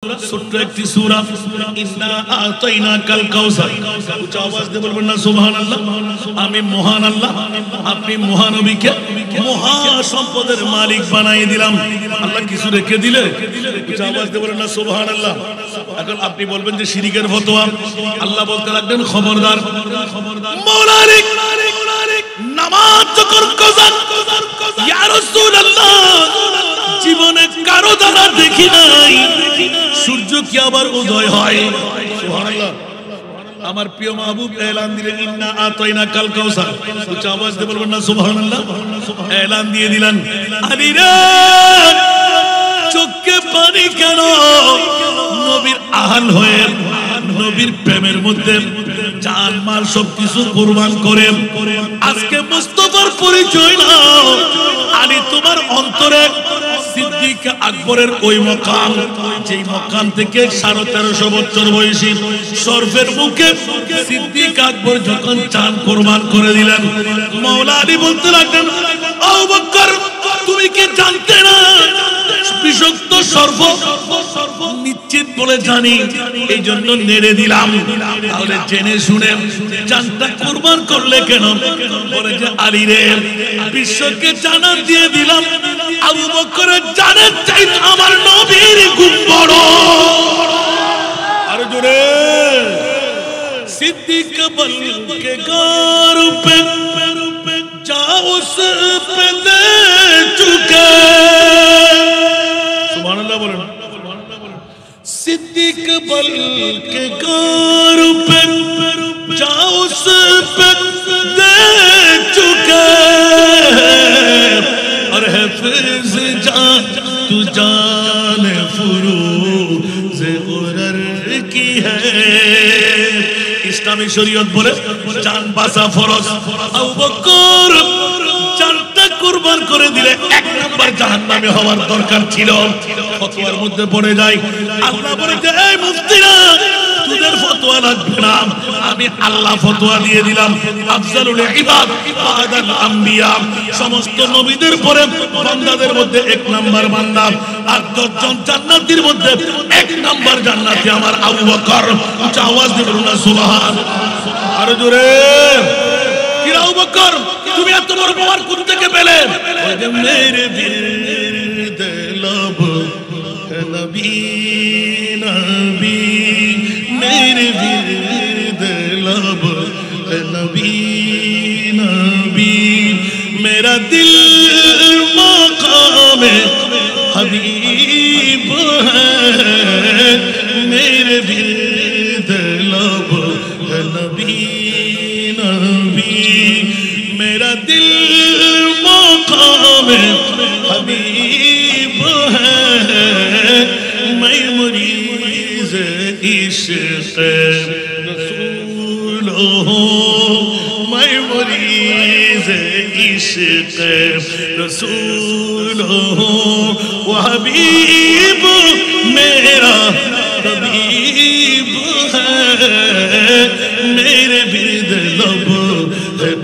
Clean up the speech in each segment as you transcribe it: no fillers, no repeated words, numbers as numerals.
ছোট্ট একটি সূরা ইন্না আতাইনাকাল কাউসার। উচ্চ আওয়াজ দিয়ে বলবেন না সুবহানাল্লাহ। আমি মহান আল্লাহ, আপনি মহানবীকে মহা সম্পদের মালিক বানিয়ে দিলাম। আল্লাহ কিছু রেখে দিলে উচ্চ আওয়াজ দিয়ে বলবেন না সুবহানাল্লাহ। এখন আপনি বলবেন যে শিরকের ফতোয়া। আল্লাহ বলতে লাগলেন খবরদার মৌলানা নামাজ যখন কযান ইয়া রাসূলুল্লাহ জীবনে কারো দ্বারা দেখি নাই সূর্য কি আবার উদয় হয়। সুবহানাল্লাহ। আমার প্রিয় মাহবুব এলান দিলেন ইন্না আতাইনাকাল কাউসার। উচ্চ আওয়াজ দিয়ে বলবেন না সুবহানাল্লাহ। এলান দিয়ে দিলেন আলী রে চোখে পানি কেন? নবীর আহাল হয়ে নবীর প্রেমের মধ্যে জান মাল সবকিছু কুরবান করে আজকে মুস্তাফার পরিচয় নাও। আলী তোমার অন্তরে সিদ্দিক আকবরের ওই মকাম, যেই মকাম থেকে 1350 বছর বয়সী শরফের মুখে সিদ্দিক আকবর যখন চাঁদ কুরবান করে দিলেন, মাওলা আলী বলতে লাগলেন আবু বকর তুমি কি জানতে না বিষাক্ত সর্ব নিশ্চিত বলে জানি, এই জন্য নেড়ে দিলাম। তাহলে জেনে শুনে জানটা কুরবান করলে কেন? বলে যে আলী রে বিশ্বকে জানান দিয়ে দিলাম আবু বকরের জানের চাইতে আমার নবীর গুণ বড়। আর জোরে সিদ্দিক বল के गार पे जाओ उस पे ले चुके। सुभान अल्लाह बोलें। सिद्दीक बल के गार पे जाओ उस पे ले चुके और हिफ्ज़ जान तू जान फुरूज़ गुरर की है। ইসলামী শরীয়ত বলে জান বাঁচা ফরজ। আবু বকর জানটা কুরবান করে দিলে 1 নাম্বার জাহান্নামে হওয়ার দরকার ছিল। ফতোয়ার মধ্যে পড়ে যায়। আল্লাহ বলে যে এই মুফতিরা তোদের ফতোয়া লাগবে না, আমি আল্লাহ ফতোয়া দিয়ে দিলাম। আফজালুল ইবাদ বাদাল আম্বিয়া, সমস্ত নবীদের পরে বান্দাদের মধ্যে 1 নাম্বার বান্দা। আর 10 জন জান্নাতীর মধ্যে 1 নাম্বার জান্নাতি আমার আবু বকর। উচ্চ আওয়াজ দিয়ে বলুন না সুবহান। আর জোরে কি আবু বকর তুমি এত বড় পাওয়ার কোথা থেকে পেলে? মেরে বিরদ लब নবী নবী मेरे विरद लब नबी नबी मेरा दिल मकाम हबीब है। मेरे विरद लब नबी नबी मेरा दिल मकाम हबीब है। मैं मुरीद इश्क़ रसूल हूँ, मैं मुरीद इश्क़ रसूल हूँ। वो हबीब मेरा तबीब है। मेरे बिरद लब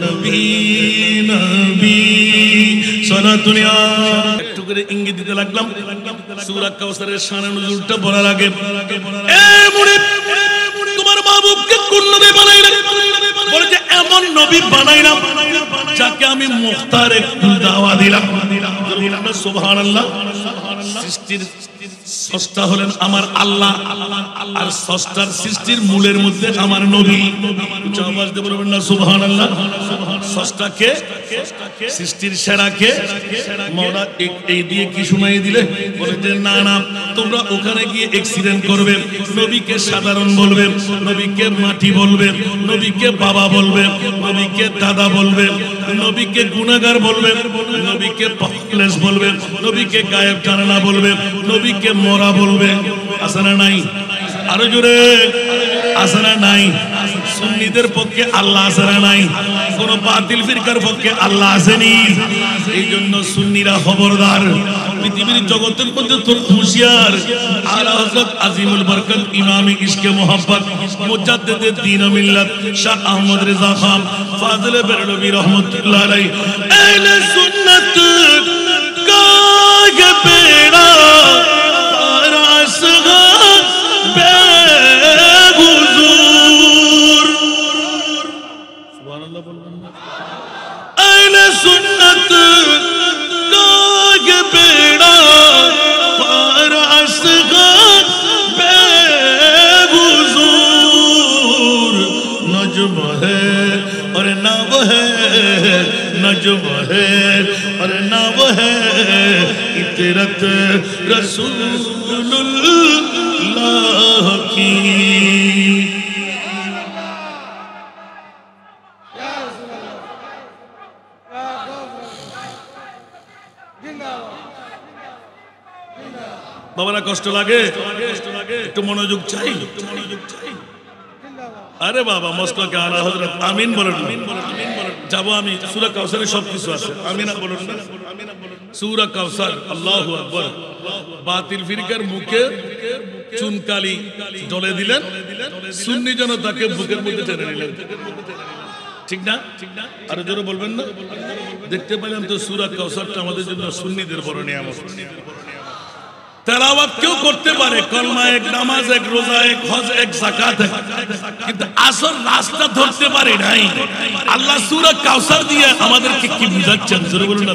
नबी नबी सोना दुनिया। একটু করে ইঙ্গিত দিতে লাগলাম সূরা কাউসারের শান নুজুলটা বলার আগে এ মুনিব তোমার মাহবুবকে কোন নবী বানাইলেন? বলে যে এমন নবী বানাইলাম যাকে আমি মুখতার একটু দাওয়া দিলাম। সুবহানাল্লাহ। সৃষ্টির স্রষ্টা হলেন আমার আল্লাহ, আর স্রষ্টার সৃষ্টির মূলের মধ্যে আমার নবী। উচ্চ আওয়াজ দিয়ে বলবেন না সুবহানাল্লাহ। স্রষ্টাকে সৃষ্টির সেরাকে মাওলা এই দিয়ে কি শুনাই দিলে? বলে যে না না তোমরা ওখানে গিয়ে অ্যাক্সিডেন্ট করবে, নবীকে সাধারণ বলবে, নবীকে মাটি বলবে, নবীকে বাবা বলবে, নবীকে দাদা বলবে, নবীকে গুনাহগার বলবে, নবীকে পাপলেস বলবে, নবীকে গায়েব জানে না বলবে, নবীকে মরা বলবে। আছে না নাই? আরো জোরে আছে না নাই? সুন্নিদের পক্ষে আল্লাহ আছে না নাই? কোন বাতিল ফিরকার পক্ষে আল্লাহ আসেনি। এই জন্য সুন্নিরা খবরদার, পৃথিবীর জগতের মধ্যে তো হুঁশিয়ার। আলা হযরত আজিমুল বরকত ইমামে ইশকে মোহাব্বত মুজাদ্দিদে দ্বীন ও মিল্লাত শাহ আহমদ রেজা খান ফাজিলে বেরলভী রহমাতুল্লাহ আলাইহি আহলে সুন্নাত কা ये बेड़ा पारा सगा है और ना वो है इतरत रसूलुल्लाह की। বাবারা কষ্ট লাগে, একটু মনোযোগ চাই। আরে বাবা মস্তকে আলা হযরত আমিন বলেন। যাবো আমি, সূরা কাউসারে সবকিছু আছে, আমিন বলেন না। সূরা কাউসার, আল্লাহু আকবার। বাতিল ফিরকার মুখে চুনকালি জ্বলে দিলেন, সুন্নি জনতাকে বুকের মধ্যে টেনে নিলেন। ঠিক না? আরো জোরে বলবেন না? দেখতে পেলাম তো সূরা কাউসারটা আমাদের জন্য সুন্নিদের বড় নিয়ামত। তেলাওয়াত কেউ করতে পারে, কলমা এক, নামাজ এক, রোজা এক, হজ এক, যাকাত এক, কিন্তু আসল রাস্তা ধরতে পারে নাই। আল্লাহ সূরা কাউসার দিয়ে আমাদেরকে কি বুঝাচ্ছেন? জোরে বলুন না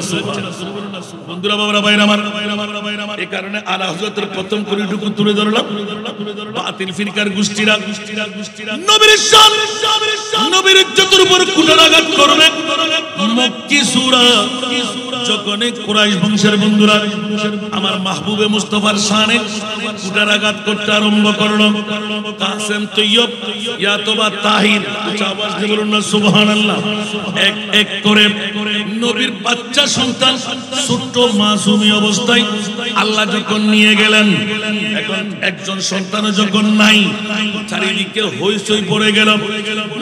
বন্ধুরা, বাবারা, ভাইরা আমার। এই কারণে আলা হযরতের প্রথম কলিটুকু তুলে ধরলাম। বাতিল ফিরকার গোষ্ঠীরা নবীর শান, নবীর ইজ্জতের উপর কুঠারাঘাত করবে। মক্কি সূরা যখন কুরাইশ বংশের বন্ধুরা আমার মাহবুবে মুস্তাফার শানে কুঠারাঘাত করতে আরম্ভ করলো। কাসেম তৈয়ব ইয়াতবা তাহির, আওয়াজ দিয়ে বলুন না সুবহানাল্লাহ। এক এক করে নবীর বাচ্চা সন্তান ছোট্ট মাসুমি অবস্থায় আল্লাহ যখন নিয়ে গেলেন, এখন একজন সন্তান যখন নাই, চারিদিকে হইচই পড়ে গেল।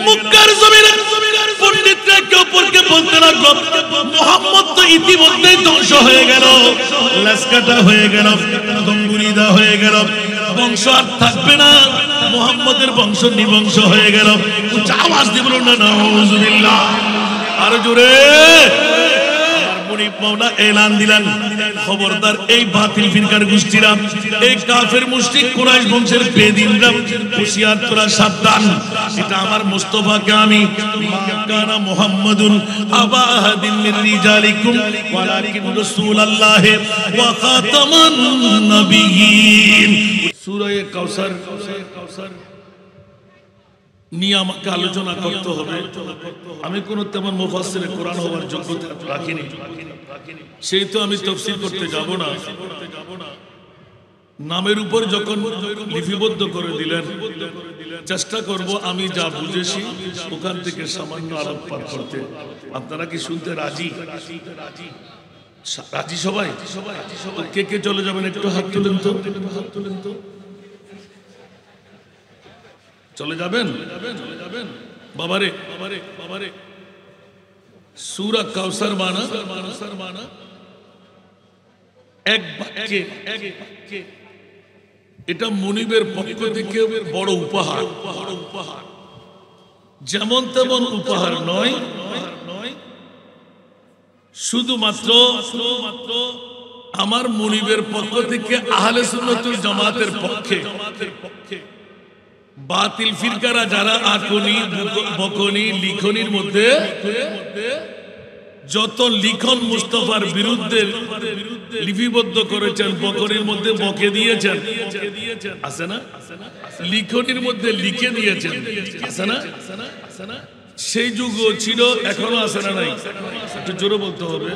মক্কার জমিনে পণ্ডিতরা একে অপরকে বলতে লাগলো, মুহাম্মদ তো ইতিমধ্যেই ধ্বংস হয়ে গেল, লাশকাটা হয়ে গেল, দঙ্গুরিদা হয়ে গেল, বংশ আর থাকবে না, মুহাম্মদের বংশ নিবংশ হয়ে গেল। আওয়াজ দিয়ে বলুন না নাউজুবিল্লাহ। আর জোরে মৌলা এলান দিলেন, খবরদার এই বাতিল ফিরকার গোষ্ঠীরা, এই কাফের মুশরিক কুরাইশ বংশের বেদিনরা, হুঁশিয়ার তোরা সাবধান। এটা আমার মুস্তাফাকে আমি, মা কানা মুহাম্মাদুন আবা আহাদিন মির রিজালিকুম ওয়ালাকিন রাসূলুল্লাহ ওয়া খাতামান নবিয়্যিন। সূরা কাউসার নিয়ে আমাকে আলোচনা করতে হবে। আমি কোনো তেমন মুফাসসিরে কোরআন হওয়ার যোগ্যতা রাখিনি, সেই তো আমি তাফসীর করতে যাব না। নামের উপর যখন লিপিবদ্ধ করে দিলেন, চেষ্টা করব আমি যা বুঝেছি ওখান থেকে সামান্য আলোকপাত করতে। আপনারা কি শুনতে রাজি? রাজি সবাই? কে কে চলে যাবেন একটু হাত তুলেন তো, চলে যাবেন বাবারে। সূরা কাউসার মানা এক বাক্যে, এটা মুনিবের পক্ষ থেকে বড় উপহার। যেমন তেমন উপহার নয়, শুধুমাত্র আমার মুনিবের পক্ষ থেকে আহলে সুন্নাতুল জামাতের পক্ষে বাতিল ফিরকারা যারা আকনি বকনি লিখনির মধ্যে যত লিখন মুস্তাফার বিরুদ্ধে লিপিবদ্ধ করেছেন, বকনির মধ্যে বকে দিয়েছেন, আছে না? লিখনির মধ্যে লিখে দিয়েছেন, আছে না? সেই যুগও ছিল, এখনো আছে না? নাই? একটু জোরে বলতে হবে।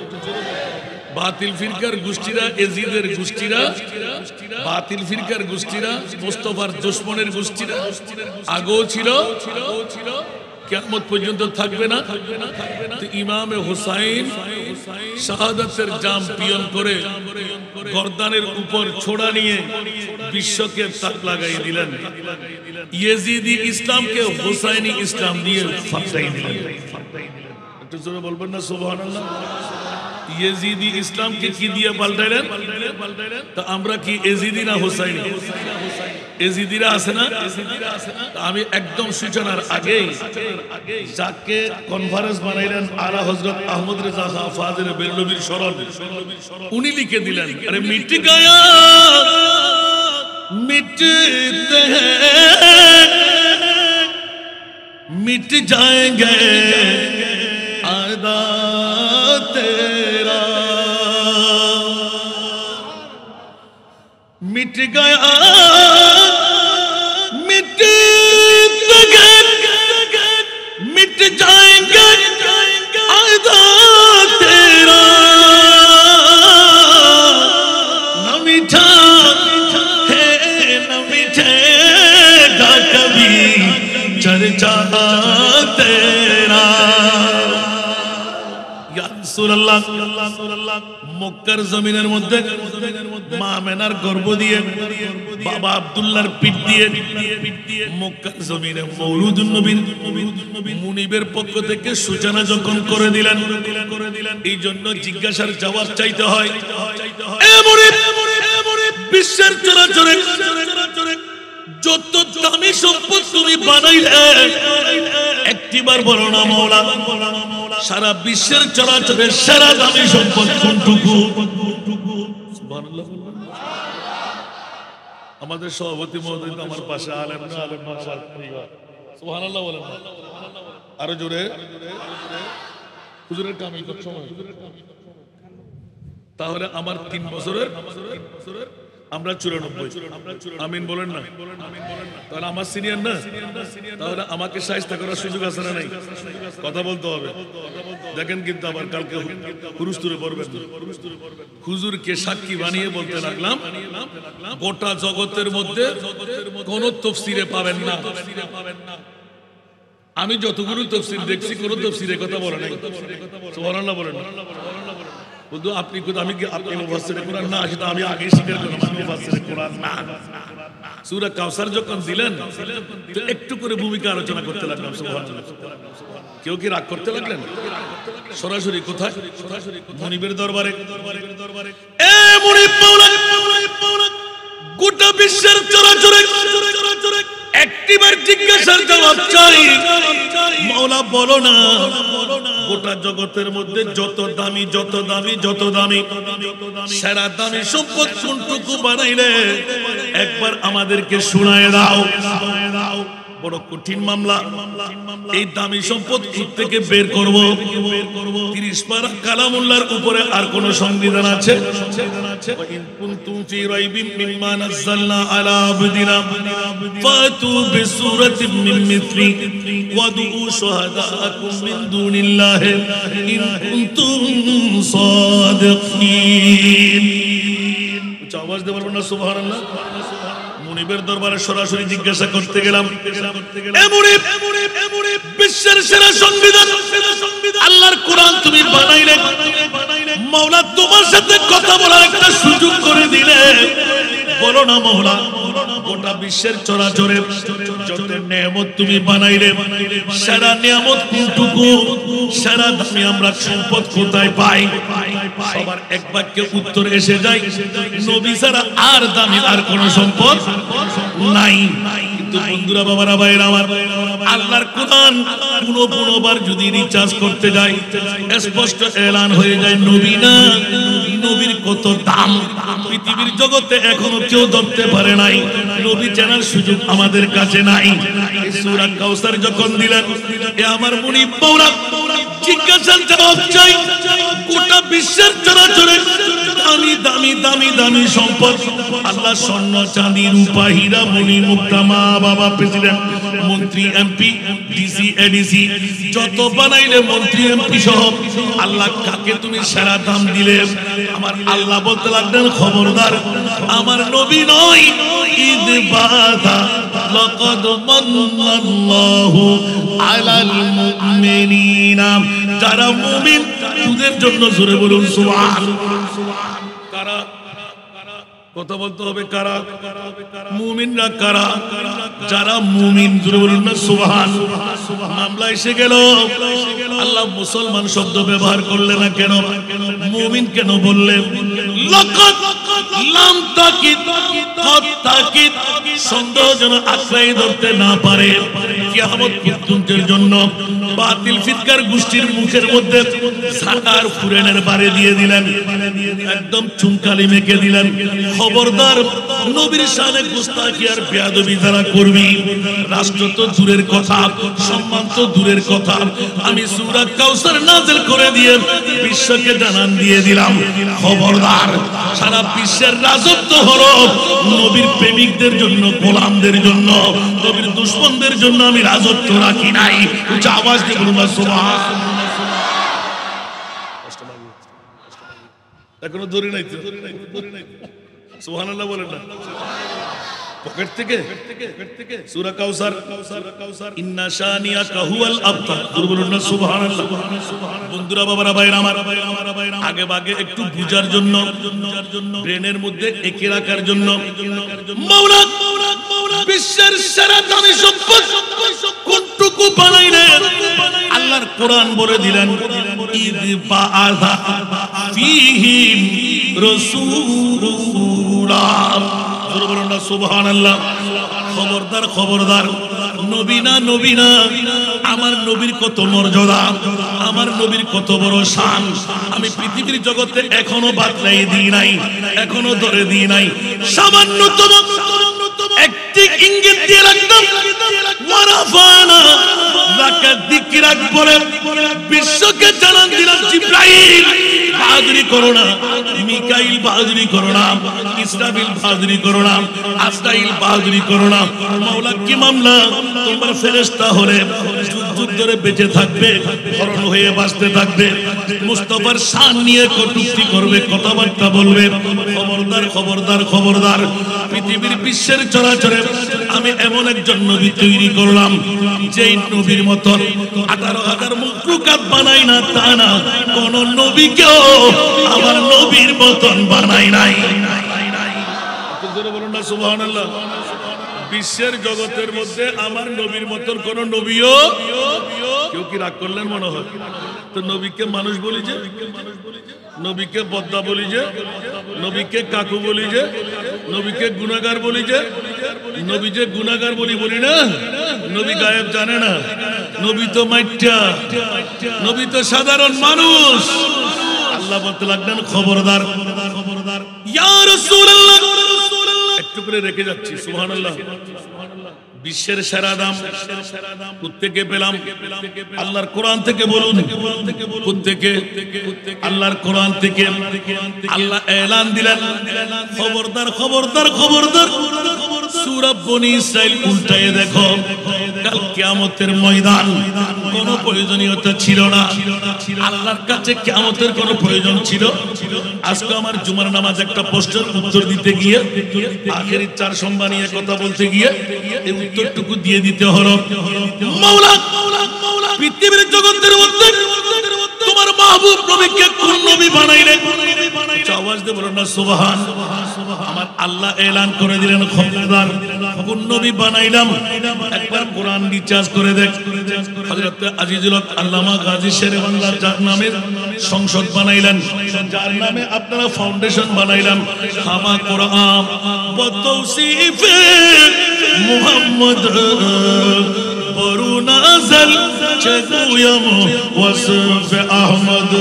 বাতিল ফিরকার গোষ্ঠীরা, এজিদের গোষ্ঠীরা, বাতিল ফিরকার গোষ্ঠীরা, মুস্তাফার দুশমনের গোষ্ঠীরা আগেও ছিল, কিয়ামত পর্যন্ত থাকবে না। তো ইমামে হুসাইন শাহাদাতের জাম পিয়ন করে গর্দানের উপর ছোড়া নিয়ে বিশ্বকে তাক লাগাই দিলেন। ইয়েজিদি ইসলামকে হুসাইনি ইসলাম দিয়ে ফাটাই দিলেন। একটু জোরে বলবেন না সুবহানাল্লাহ। ইয়েজিদি ইসলামকে কি দিয়ে পাল্টাইলেন? তো আমরা কি এজিদি না হুসাইনি? এজিদিরা আছে না? আমি একদম সূচনার আগেই যাকে কনফারেন্স বানাইলেন আলা হযরত আহমদ রেজা খান ফাজিল বেরলভীর স্মরণ, উনি লিখে দিলেন, আরে মিট গয়া মিটতে হ্যায় মিট जाएंगे आदा तेरा, मिट गया मिट मिट जाएंगे आदा तेरा। मिटेगा कभी चर्चा तेरा। या रसूलुल्लाह মক্কার জমিনের মধ্যে মা আমেনার গর্ভ দিয়ে বাবা আব্দুল্লাহর পিঠ দিয়ে মক্কার জমিনে মওলুদুন নবীর মুনিবের পক্ষ থেকে সূচনা যখন করে দিলেন, এই জন্য জিজ্ঞাসার জবাব চাইতে হয়। এ মুনিব, বিশ্বের চরাচরে যত দামি সম্পদ তুমি বানাইলে একটিবার বলো না মাওলা, সারা বিশ্বের চরাচরে সারা দামি সম্পদ কোনটুকু? সুবহানাল্লাহ। আমাদের সভাপতি মহোদয় আমার পাশে আলেম না, আলেম না, সুবহানাল্লাহ বলেন আরো জোরে। হুজুরের কামিল কত সময়? তাহলে আমার 3 বছরের আমরা 94। আমিন বলেন না? তাহলে আমার সিনিয়র না, তাহলে আমাকে শায়েস্তা করার সুযোগ আছে না নাই? কথা বলতে হবে। দেখেন কিন্তু আবার কালকে হুরুস্তুরে পড়বেন। হুজুরকে সাক্ষী বানিয়ে বলতে লাগলাম, গোটা জগতের মধ্যে কোন তফসিরে পাবেন না, আমি যতগুলো তফসির দেখছি কোন তফসিরে কথা বলে নাই। সুবহানাল্লাহ বলেন না? বন্ধু আপনি আপনি মুফাসসিরে কোরআন না, সেটা আমি আগে স্বীকার করলাম, আমি মুফাসসিরে কোরআন না। সূরা কাউসার যখন দিলেন তো একটু করে ভূমিকা আলোচনা করতে লাগলাম। সুবহানাল্লাহ। কেউ কি রাগ করতে লাগলেন? সরাসরি কোথায়? মুনিবের দরবারে। এ মুনিব মাওলা, গোটা বিশ্বের চরাচরে একটিবার জিজ্ঞাসার জবাব চাই। মাওলা বলো না, গোটা জগতের মধ্যে যত দামি যত দামি যত দামি সেরা দামি সম্পদ কোনটুকু বানাইলে একবার আমাদেরকে শোনায় দাও। বড় কঠিন মামলা। এই দামি সম্পদ থেকে বের করব। 30 পারা কালামুল্লাহর উপরে আর কোন সংবিধান আছে? ইন কুনতুম ফি রাইবিন মিম্মা নাযালনা আলা আবদিনা ফাতু বিসূরাতিন মিন মিথলি ওয়াদউ শুহাদাআকুম মিন দুনিল্লাহি ইন কুনতুম সাদিকিন। আওয়াজ দিয়ে বলবেন না সুবহানাল্লাহ? মুনিবের দরবারে সরাসরি জিজ্ঞাসা করতে গেলাম, এ মুনিব, বিশ্বের সেরা সংবিধান আল্লাহর কোরআন তুমি বানাইলে, মাওলা তোমার সাথে কথা বলার একটা সুযোগ করে দিলে, বলো না মাওলা গোটা বিশ্বের চরাচরে যত নিয়ামত তুমি বানাইলে সারা নিয়ামত কোনটুকু, সারা দামি আমরা সম্পদ কোথায় পাই? সবার এক বাক্যে উত্তর এসে যায়, নবী ছাড়া আর দামি আর কোন সম্পদ নাই। কিন্তু বন্ধুরা, বাবারা, ভাইরা আমার, আল্লাহর কোরআন পুনঃবার যদি রিচার্জ করতে যায় স্পষ্ট এলান হয়ে যায়, নবী না, নবীর কত দাম পৃথিবীর জগতে এখনো কেউ ধরতে পারে নাই। নবী জানার সুযোগ আমাদের কাছে নাই। সূরা কাউসার যখন দিলেন, এ আমার মুনিব মাওলা জিজ্ঞাসার জবাব চাই। গোটা বিশ্বের চরাচরে দামি দামি দামি দামি সম্পদ আল্লাহ স্বর্ণ চাঁদি রূপা হীরা মণি মুক্তা মা বাবা প্রেসিডেন্ট মন্ত্রী এমপি ডিসি এডিসি যত বানাইলে মন্ত্রী এমপি সহ আল্লাহ কাকে তুমি সেরা দাম দিলে? আমার আল্লাহ বলতে লাগলেন, খবরদার আমার নবী নয়। ঈদ বাদা লাকাদ মান্নাল্লাহু আলাল মুমিনিনা, যারা মুমিন তাদের জন্য জোরে বলুন সুবহানাল্লাহ। কারা? কথা বলতে হবে কারা? মুমিনরা কারা? যারা মুমিন, জোরে বলুন না সুবহানাল্লাহ। মামলা এসে গেল, আল্লাহ মুসলমান শব্দ ব্যবহার করলে না কেন? মুমিন কেন বললেন? লাকাদ লাম তাকিদ কদ তাকিদ, সন্দেহ যেন আশ্রয় ধরতে না পারে। কিয়ামত পর্যন্তের জন্য বাতিল ফিতকার গোষ্ঠীর মুখের মধ্যে সাদার ফুরেনের বারে দিয়ে দিলেন, একদম চুনকালি মেখে দিলেন। খবরদার নবীর শানে গোস্তাখি আর বেয়াদবি যারা করবি, রাষ্ট্র তো দূরের কথা, সম্মান তো দূরের কথা, আমি সূরা কাউসার নাযিল করে দিয়ে বিশ্বকে জানান দিয়ে দিলাম, খবরদার সারা বিশ্বের রাজত্ব হলো নবীর প্রেমিকদের জন্য, গোলামদের জন্য, নবীর দুশমনদের জন্য আমি রাজত্ব রাখি নাই। উচ্চ আওয়াজ দিয়ে বলুন না সুবহানাল্লাহ। এখনো ধরে নাই তো, সুবহানাল্লাহ বলেন না। পকেট থেকে সূরা কাউসার ইন্না শানিয়াকা হুয়াল আবতার বলুন না সুবহানাল্লাহ। বন্ধুরা বাবারা ভাইরা আমার আগে ভাগে একটু বুঝার জন্য ব্রেনের মধ্যে এঁকে রাখার জন্য মাওলা বিশ্বের সেরা দামি সম্পদ কোনটুকু বানাইলেন আল্লাহর কোরআন বলে দিলেন ইদ বাআযা ফীহিম রাসূলা বলুন না সুবহানাল্লাহ। খবরদার খবরদার, নবী না আমার নবীর কত মর্যাদা, আমার নবীর কত বড় শান আমি পৃথিবীর জগতে এখনো বাতলাই দিই নাই, এখনো ধরে দিই নাই। সামান্যতম একটি ইঙ্গিত দিয়ে রাখতাম ওয়ারাফানা লাকা যিকরাক বলে বিশ্বকে জানান দিলাম জিবরাইল বাহাদুরি করো না, মিকাইল বাহাদুরি করো না, ইসরাফিল বাহাদুরি করো না, আসরাইল বাহাদুরি করো না। মাওলা কি মামলা, তোমার ফেরেশতা হলে যুগ ধরে বেঁচে থাকবে, হরণ হয়ে বাঁচতে থাকবে, মুস্তাফার শান নিয়ে কটূক্তি করবে, কথাবার্তা বলবে। খবরদার খবরদার খবরদার, পৃথিবীর বিশ্বের চরাচরে আমি এমন একজন নবী তৈরি করলাম যেই নবীর মতন 18,000 মুখলুকাত বানাই না তা না, কোন নবীকেও আমার নবীর মতন বানাই নাই। বলুন না সুবহানাল্লাহ। বিশ্বের জগতের মধ্যে আমার নবীর মতন কোন নবীও, কেউ কি রাগ করলেন মনে হয়? তো নবীকে মানুষ বলি যে, নবীকে বদ্দা বলি যে, নবীকে কাকু বলি যে, নবীকে গুনাহগার বলি যে, নবী যে গুনাহগার বলি না, নবী গায়েব জানে না, নবী তো মাইট্টা, নবী তো সাধারণ মানুষ। আল্লাহ বলতে লাগলেন খবরদার খবরদার ইয়া রাসূলুল্লাহ, একটু করে রেখে যাচ্ছি সুবহানাল্লাহ। বিশ্বের সেরা দাম কোত্থেকে পেলাম? আল্লাহর কোরআন থেকে। বলুন কোত্থেকে? আল্লাহর কোরআন থেকে। আল্লাহ এলান দিলেন খবরদার খবরদার খবরদার, সূরা বনী ইসরাইল উল্টায়ে দেখো, কাল কিয়ামতের ময়দান কোনো প্রয়োজনীয়তা ছিল না, আল্লাহর কাছে কিয়ামতের কোনো প্রয়োজন ছিল? আজকে আমার জুমার নামাজ একটা প্রশ্নের উত্তর দিতে গিয়ে, আখেরি 4 সোমবার নিয়ে কথা বলতে গিয়ে এই উত্তরটুকু দিয়ে দিতে হলো। মাওলা পৃথিবীর জগতের মধ্যে তোমার মাহবুব নবীকে কোন নবী বানাইলেন? আওয়াজ দিয়ে বলুন না সুবহান। আমার আল্লাহ এলান করে দিলেন খবরদার, কোন নবী বানাইলাম একবার কোরআন রিচার্জ করে দেখ। হযরত আজিজুল হক আল্লামা গাজী শেরে বাংলা যার নামে সংসদ বানাইলেন, যার নামে আপনারা ফাউন্ডেশন বানাইলাম, হামা কোরআন বতৌসিফে মুহাম্মদ বরুনাজল চেগুয়াম ওয়াসফ আহমদ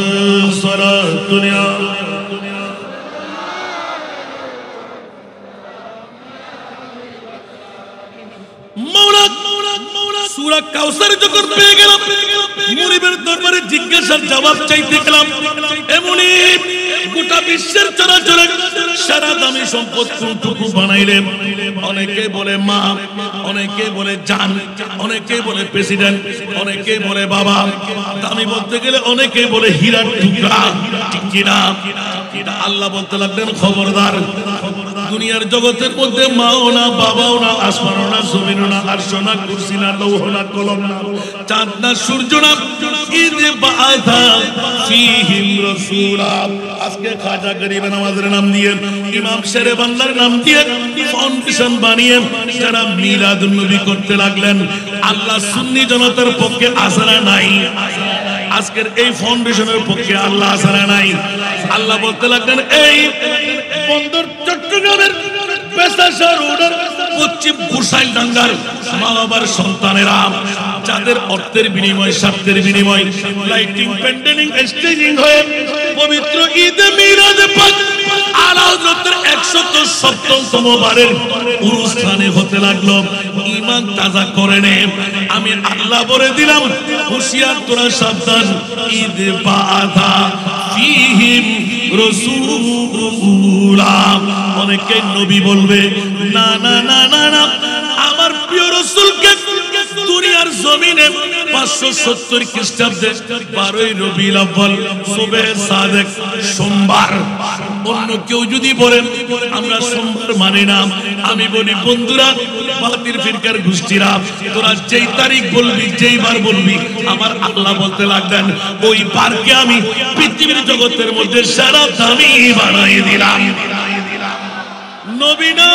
সরাতুনিয়া। সূরা কাউসার যখন পেয়ে গেলাম, মুনিবের দরবারে জিজ্ঞাসার জবাব চাইতে গেলাম, এমনি গোটা বিশ্বের চরাচরে সারা দামি সম্পদ কোনটুকু বানাইলেন? অনেকে বলে মা, অনেকে বলে জান, অনেকে বলে প্রেসিডেন্ট, অনেকে বলে বাবা, দামি বলতে গেলে অনেকে বলে হীরার টুকরা, ঠিক কিনা? আল্লাহ বলতে লাগলেন খবরদার, দুনিয়ার জগতের মধ্যে মাও না, বাবাও না, আসমানও না, জমিনও না, আরশ না, কুরসি না, লৌহ না, কলম না, চাঁদ না, সূর্য না, ইদ বাআথা ফীহিম রাসূলা। আজকে খাজা গরিব নওয়াজের নাম দিয়ে, ইমাম শেরে বাংলার নাম দিয়ে ফাউন্ডেশন বানিয়ে যারা মিলাদুন নবী করতে লাগলেন, আল্লাহ সুন্নি জনতার পক্ষে আসারা নাই। আজকের এই ফাউন্ডেশনের পক্ষে আল্লাহ আসারা নাই। আল্লাহ বলতে লাগলেন এই বন্দর চট্টগ্রামের বেসাসা রোডের পশ্চিম গোসাইলডাঙ্গার মা বাবার সন্তানেরা যাদের অর্থের বিনিময়, স্বার্থের বিনিময় লাইটিং, প্যান্ডেলিং, স্টেজিং হয়ে পবিত্র ঈদে মিলাদ পাক আলা হযরতের 170তম বারের অনুষ্ঠানে হতে লাগলো। ঈমান তাজা করে নে, আমি আল্লাহ বলে দিলাম হুঁশিয়ার, তোরা সাবধান, ঈদ বাআথা ফীহিম রাসূলা। অনেকে নবী বলবে, না না না না না, আমার প্রিয় রাসূলকে দুনিয়ার জমিনে 570 খ্রিস্টাব্দে 12ই রবিউল আউয়াল সুবহে সাদেক সোমবার। অন্য কেউ যদি বলেন আমরা সোমবার মানি না, আমি বলি বন্ধুরা বাতিল ফিরকার গোষ্ঠীরা, তোরা যেই তারিখ বলবি যেই বার বলবি আমার আল্লাহ বলতে লাগলেন ওই বারকে আমি পৃথিবীর জগতের মধ্যে সারা দামি বানাই দিলাম। নবী না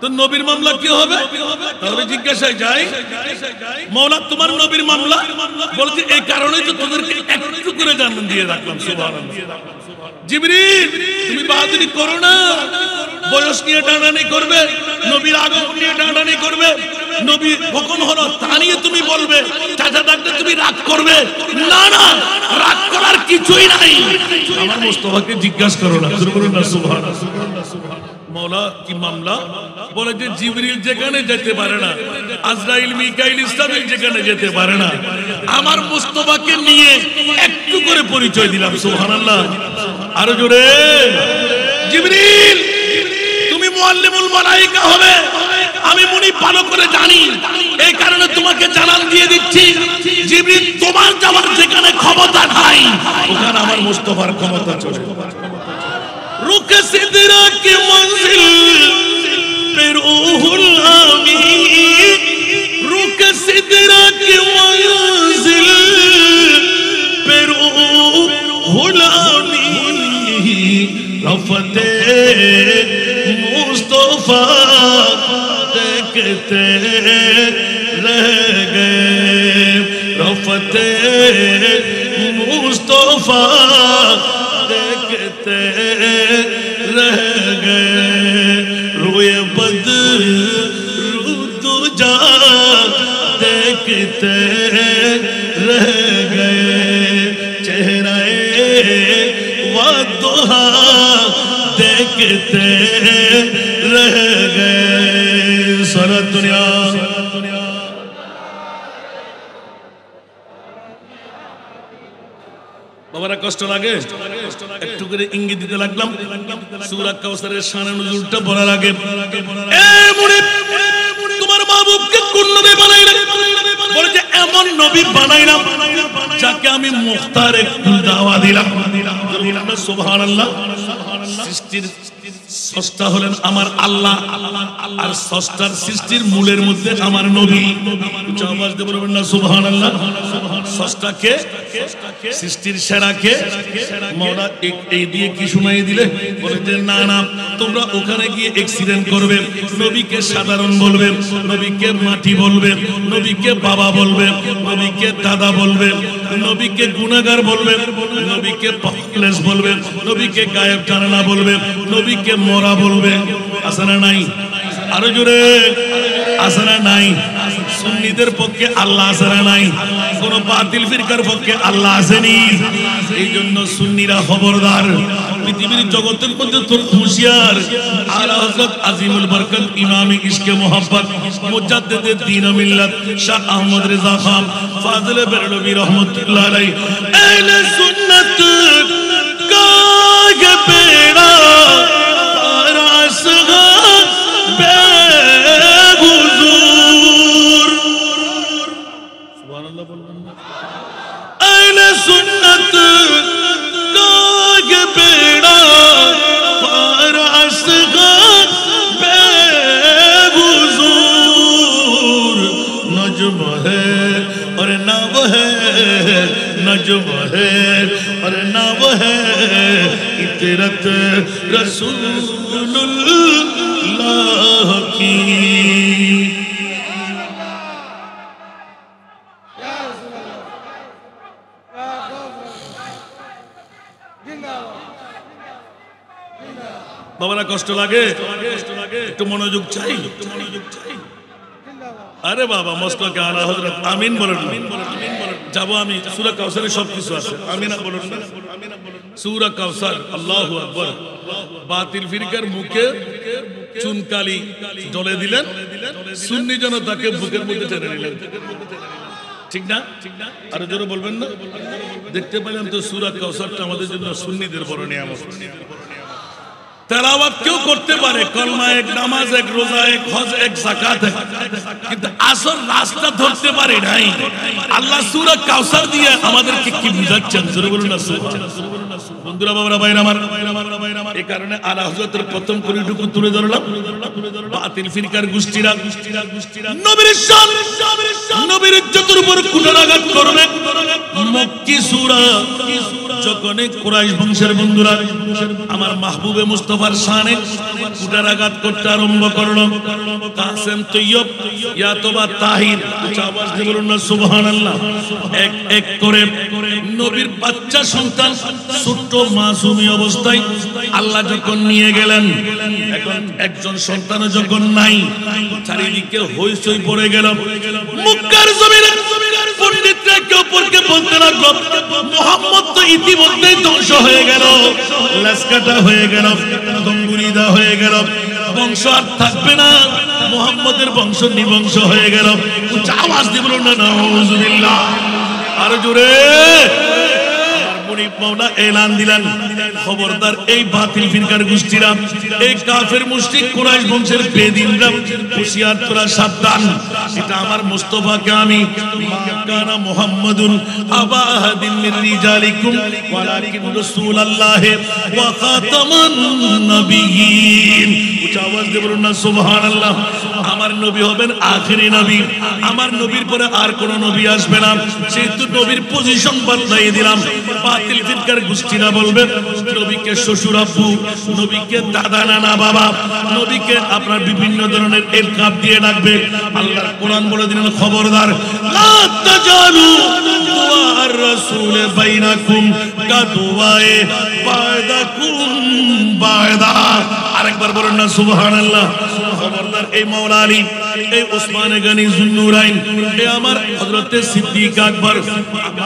তো নবীর মামলা কি হবে? তাহলে জিজ্ঞাসায় যাই মওলা তোমার নবীর মামলা বলতে এই কারণেই তো তোদেরকে একটু করে জানান দিয়ে রাখলাম। সুবহানাল্লাহ। জিবরিল তুমি বাহাদুরি করো না, বয়স নিয়ে টানাটানি করবে, নবীর আগমন নিয়ে টানাটানি করবে, নবী কখন হলো তা নিয়ে তুমি বলবে, চাচা ডাকলে তুমি রাগ করবে, না না রাগ করার কিছুই নাই। আমার মুস্তাফাকে জিজ্ঞাসা করো না, করো না। সুবহানাল্লাহ। মওলা কি মামলা? বলে যে জিবরিল যেখানে যেতে পারে না, আজরাইল মিকাইল ইসরাফিল যেখানে যেতে পারে না, আমার মুস্তাফাকে নিয়ে একটু করে পরিচয় দিলাম। সুবহানাল্লাহ। আরো জোরে। জিবরিল তুমি মুআল্লিমুল মালায়েকা হবে, আমি মুনি ভালো করে জানি, এই কারণে তোমাকে জানান দিয়ে দিচ্ছি জিবরিল তোমার যাওয়ার যেখানে ক্ষমতা নাই ওখানে আমার মুস্তাফার ক্ষমতা চলে। रुख सिदरा की मंजिल पे रूहुल आमीन, रुख सिदरा की मंजिल पे रूहुल आमीन, रफ़ते मुस्तफ़ा देखते रह गए, रफ़ते मुस्तफ़ा देखते रह गए, रोए बदरू तुझा देखते रह गए, चेहरे वदुहा देखते रह गए। सारा दुनिया বাবারা কষ্ট লাগে, একটু করে ইঙ্গিত দিতে লাগলাম। সূরা কাউসারের শানে নুজুলটা বলার আগে এ মুনিব তোমার মাহবুবকে কোন নবী বানাইলেন? বলে যে এমন নবী বানাইলাম যাকে আমি মুখতার একটু দাওয়া দিলাম। সুবহানাল্লাহ। সৃষ্টির স্রষ্টা হলেন আমার আল্লাহ, আর স্রষ্টার সৃষ্টির মূলের মধ্যে আমার নবী। উচ্চ আওয়াজ দিয়ে বলবেন না সুবহানাল্লাহ। স্রষ্টাকে সৃষ্টির সেরাকে মওলা এই দিয়ে কি শুনাই দিলে? বলে যে না না তোমরা ওখানে গিয়ে অ্যাক্সিডেন্ট করবে, নবীকে সাধারণ বলবে, নবীকে মাটি বলবে, নবীকে বাবা বলবে, নবীকে দাদা বলবে, নবীকে গুনাহগার বলবে, নবীকে পাপলেস বলবে, নবীকে গায়েব জানে না বলবে, নবীকে মরা বলবে। আছে না নাই? আরো জোরে আছে না নাই? সুন্নিদের পক্ষে আল্লাহ আছে না নাই? কোন বাতিল ফিরকার পক্ষে আল্লাহ আসেনি। এই জন্য সুন্নিরা খবরদার, পৃথিবীর জগতের মধ্যে তো হুঁশিয়ার। আলা হযরত আজিমুল বরকত ইমামে ইশকে মোহাব্বত মুজাদ্দিদে দ্বীন ও মিল্লাত শাহ আহমদ রেজা খান ফাজিলে বেরলভী রহমাতুল্লাহ আলাইহি আহলে সুন্নাত কা য়ে বেড়া পারাস গা বেগুজুর। সুবহানাল্লাহ বলবেন না? আহলে সুন্নাত কা য়ে বেড়া পারাস গা बेगुजूर, नज्म है और नाव है, नज्म है और नाव है, इतरत रसूलुल्लाह की। বাবারা কষ্ট লাগে, একটু মনোযোগ চাই। আরে বাবা মস্তকে আলা হযরত আমিন বলেন। যাবো আমি, সূরা কাউসারে সবকিছু আছে। আমিন বলেন না? সূরা কাউসার। আল্লাহু আকবার। বাতিল ফিরকার মুখে চুনকালি জ্বলে দিলেন, সুন্নি জনতাকে বুকের মধ্যে টেনে নিলেন। ঠিক না? আরো জোরে বলবেন না? দেখতে পেলাম তো সূরা কাউসারটা আমাদের জন্য সুন্নিদের বড় নিয়ামত। তেলাওয়াত কেউ করতে পারে, কলমা এক, নামাজ এক, রোজা এক, হজ এক, যাকাত এক, কিন্তু আসল রাস্তা ধরতে পারে নাই। আল্লাহ সূরা কাউসার দিয়ে আমাদেরকে কি বুঝাচ্ছেন? জোরে বলুন না বন্ধুরা, বাবারা, ভাইরা আমার। এই কারণে আলা হযরতের প্রথম কলিটুকু তুলে ধরলাম। বাতিল ফিরকার গোষ্ঠীরা নবীর শান, নবীর ইজ্জতের উপর কুঠারাঘাত করবে। মক্কি সূরা যখন কুরাইশ বংশের বন্ধুরা আমার মাহবুবে মুস্তাফার শানে কুঠারাঘাত করতে আরম্ভ করলো, কাসেম তৈয়ব ইয়াতবা তাহির, আওয়াজ দিয়ে বলুন না সুবহানাল্লাহ। এক এক করে নবীর বাচ্চা সন্তান ছোট্ট মাসুমি অবস্থায় আল্লাহ যখন নিয়ে গেলেন, এখন একজন সন্তান যখন নাই, চারিদিকে হইচই পড়ে গেল। মক্কার জমিনে পণ্ডিতরা একে অপরকে বলতে লাগলো, মুহাম্মদ তো ইতিমধ্যেই ধ্বংস হয়ে গেল, লাশকাটা হয়ে গেল, দঙ্গুরিদা হয়ে গেল, বংশ আর থাকবে না, মুহাম্মদের বংশ নিবংশ হয়ে গেল। আওয়াজ দিয়ে বলুন না নাউজুবিল্লাহ, আরো জোরে। মাওলা এলান দিলেন, খবরদার এই বাতিল ফিরকার গোষ্ঠীরা, এই কাফের মুশরিক কুরাইশ বংশের বেদিনরা, হুঁশিয়ার তোরা সাবধান। এটা আমার মুস্তাফাকে আমি, মা কানা মুহাম্মাদুন আবা আহাদিন মির রিজালিকুম ওয়ালাকিন রাসূলুল্লাহ ওয়া খাতামান নবিয়্যিন। উচ্চ আওয়াজ দিয়ে বলুন না সুবহানাল্লাহ। আমার নবী হবেন আখেরি নবী, আমার নবীর পরে আর কোন নবী আসবে না। সেহেতু নবীর পজিশন বদলাই দিলাম। বাতিল ফিরকার গোষ্ঠীরা বলবে নবীকে শ্বশুর আব্বু, নবীকে দাদা নানা বাবা, নবীকে আপনার বিভিন্ন ধরনের এলকাব দিয়ে ডাকবে। আল্লাহর কোরআন বলে দিলেন, খবরদার, লা তাজালু দুআর রাসূল বাইনাকুম কাদুয়ায়ে বাদাকুম বাদা। আরেকবার বলেন না সুবহানাল্লাহ। খবরদার, এই মাওলা আলী, এই ওসমান গনি যুন্নুরাইন, এই আমার হযরতে সিদ্দিক আকবর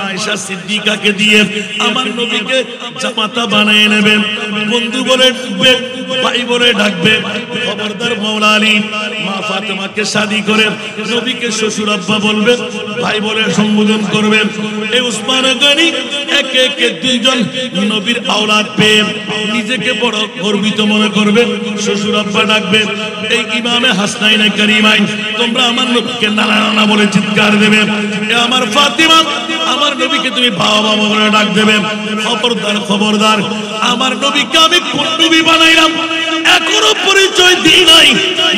আয়েশা সিদ্দিকাকে দিয়ে আমার নবীকে জামাতা বানিয়ে নেবে, বন্ধু বলে ডাকবে, ভাই বলে ডাকবে। খবরদার, মাওলা আলী মা ফাতেমাকে শাদী করে নবীকে শ্বশুর আব্বা বলবে, ভাই বলে সম্বোধন করবে। এই ওসমান গনি একে একে দুইজন নবীর আওলাদ পেয়ে নিজেকে বড় গর্বিত মনে করবে, শ্বশুর আব্বা ডাকবে। এই ইমামে হাসনাইন কারিমাইন, তোমরা আমার নবীকে নানা নানা বলে চিৎকার দেবে। এ আমার ফাতিমা, আমার নবীকে তুমি বাবা বাবা বলে ডাক দেবে। খবরদার, খবরদার, আমার নবীকে আমি কোন নবী বানাইলাম এখনো পরিচয় দিই নাই।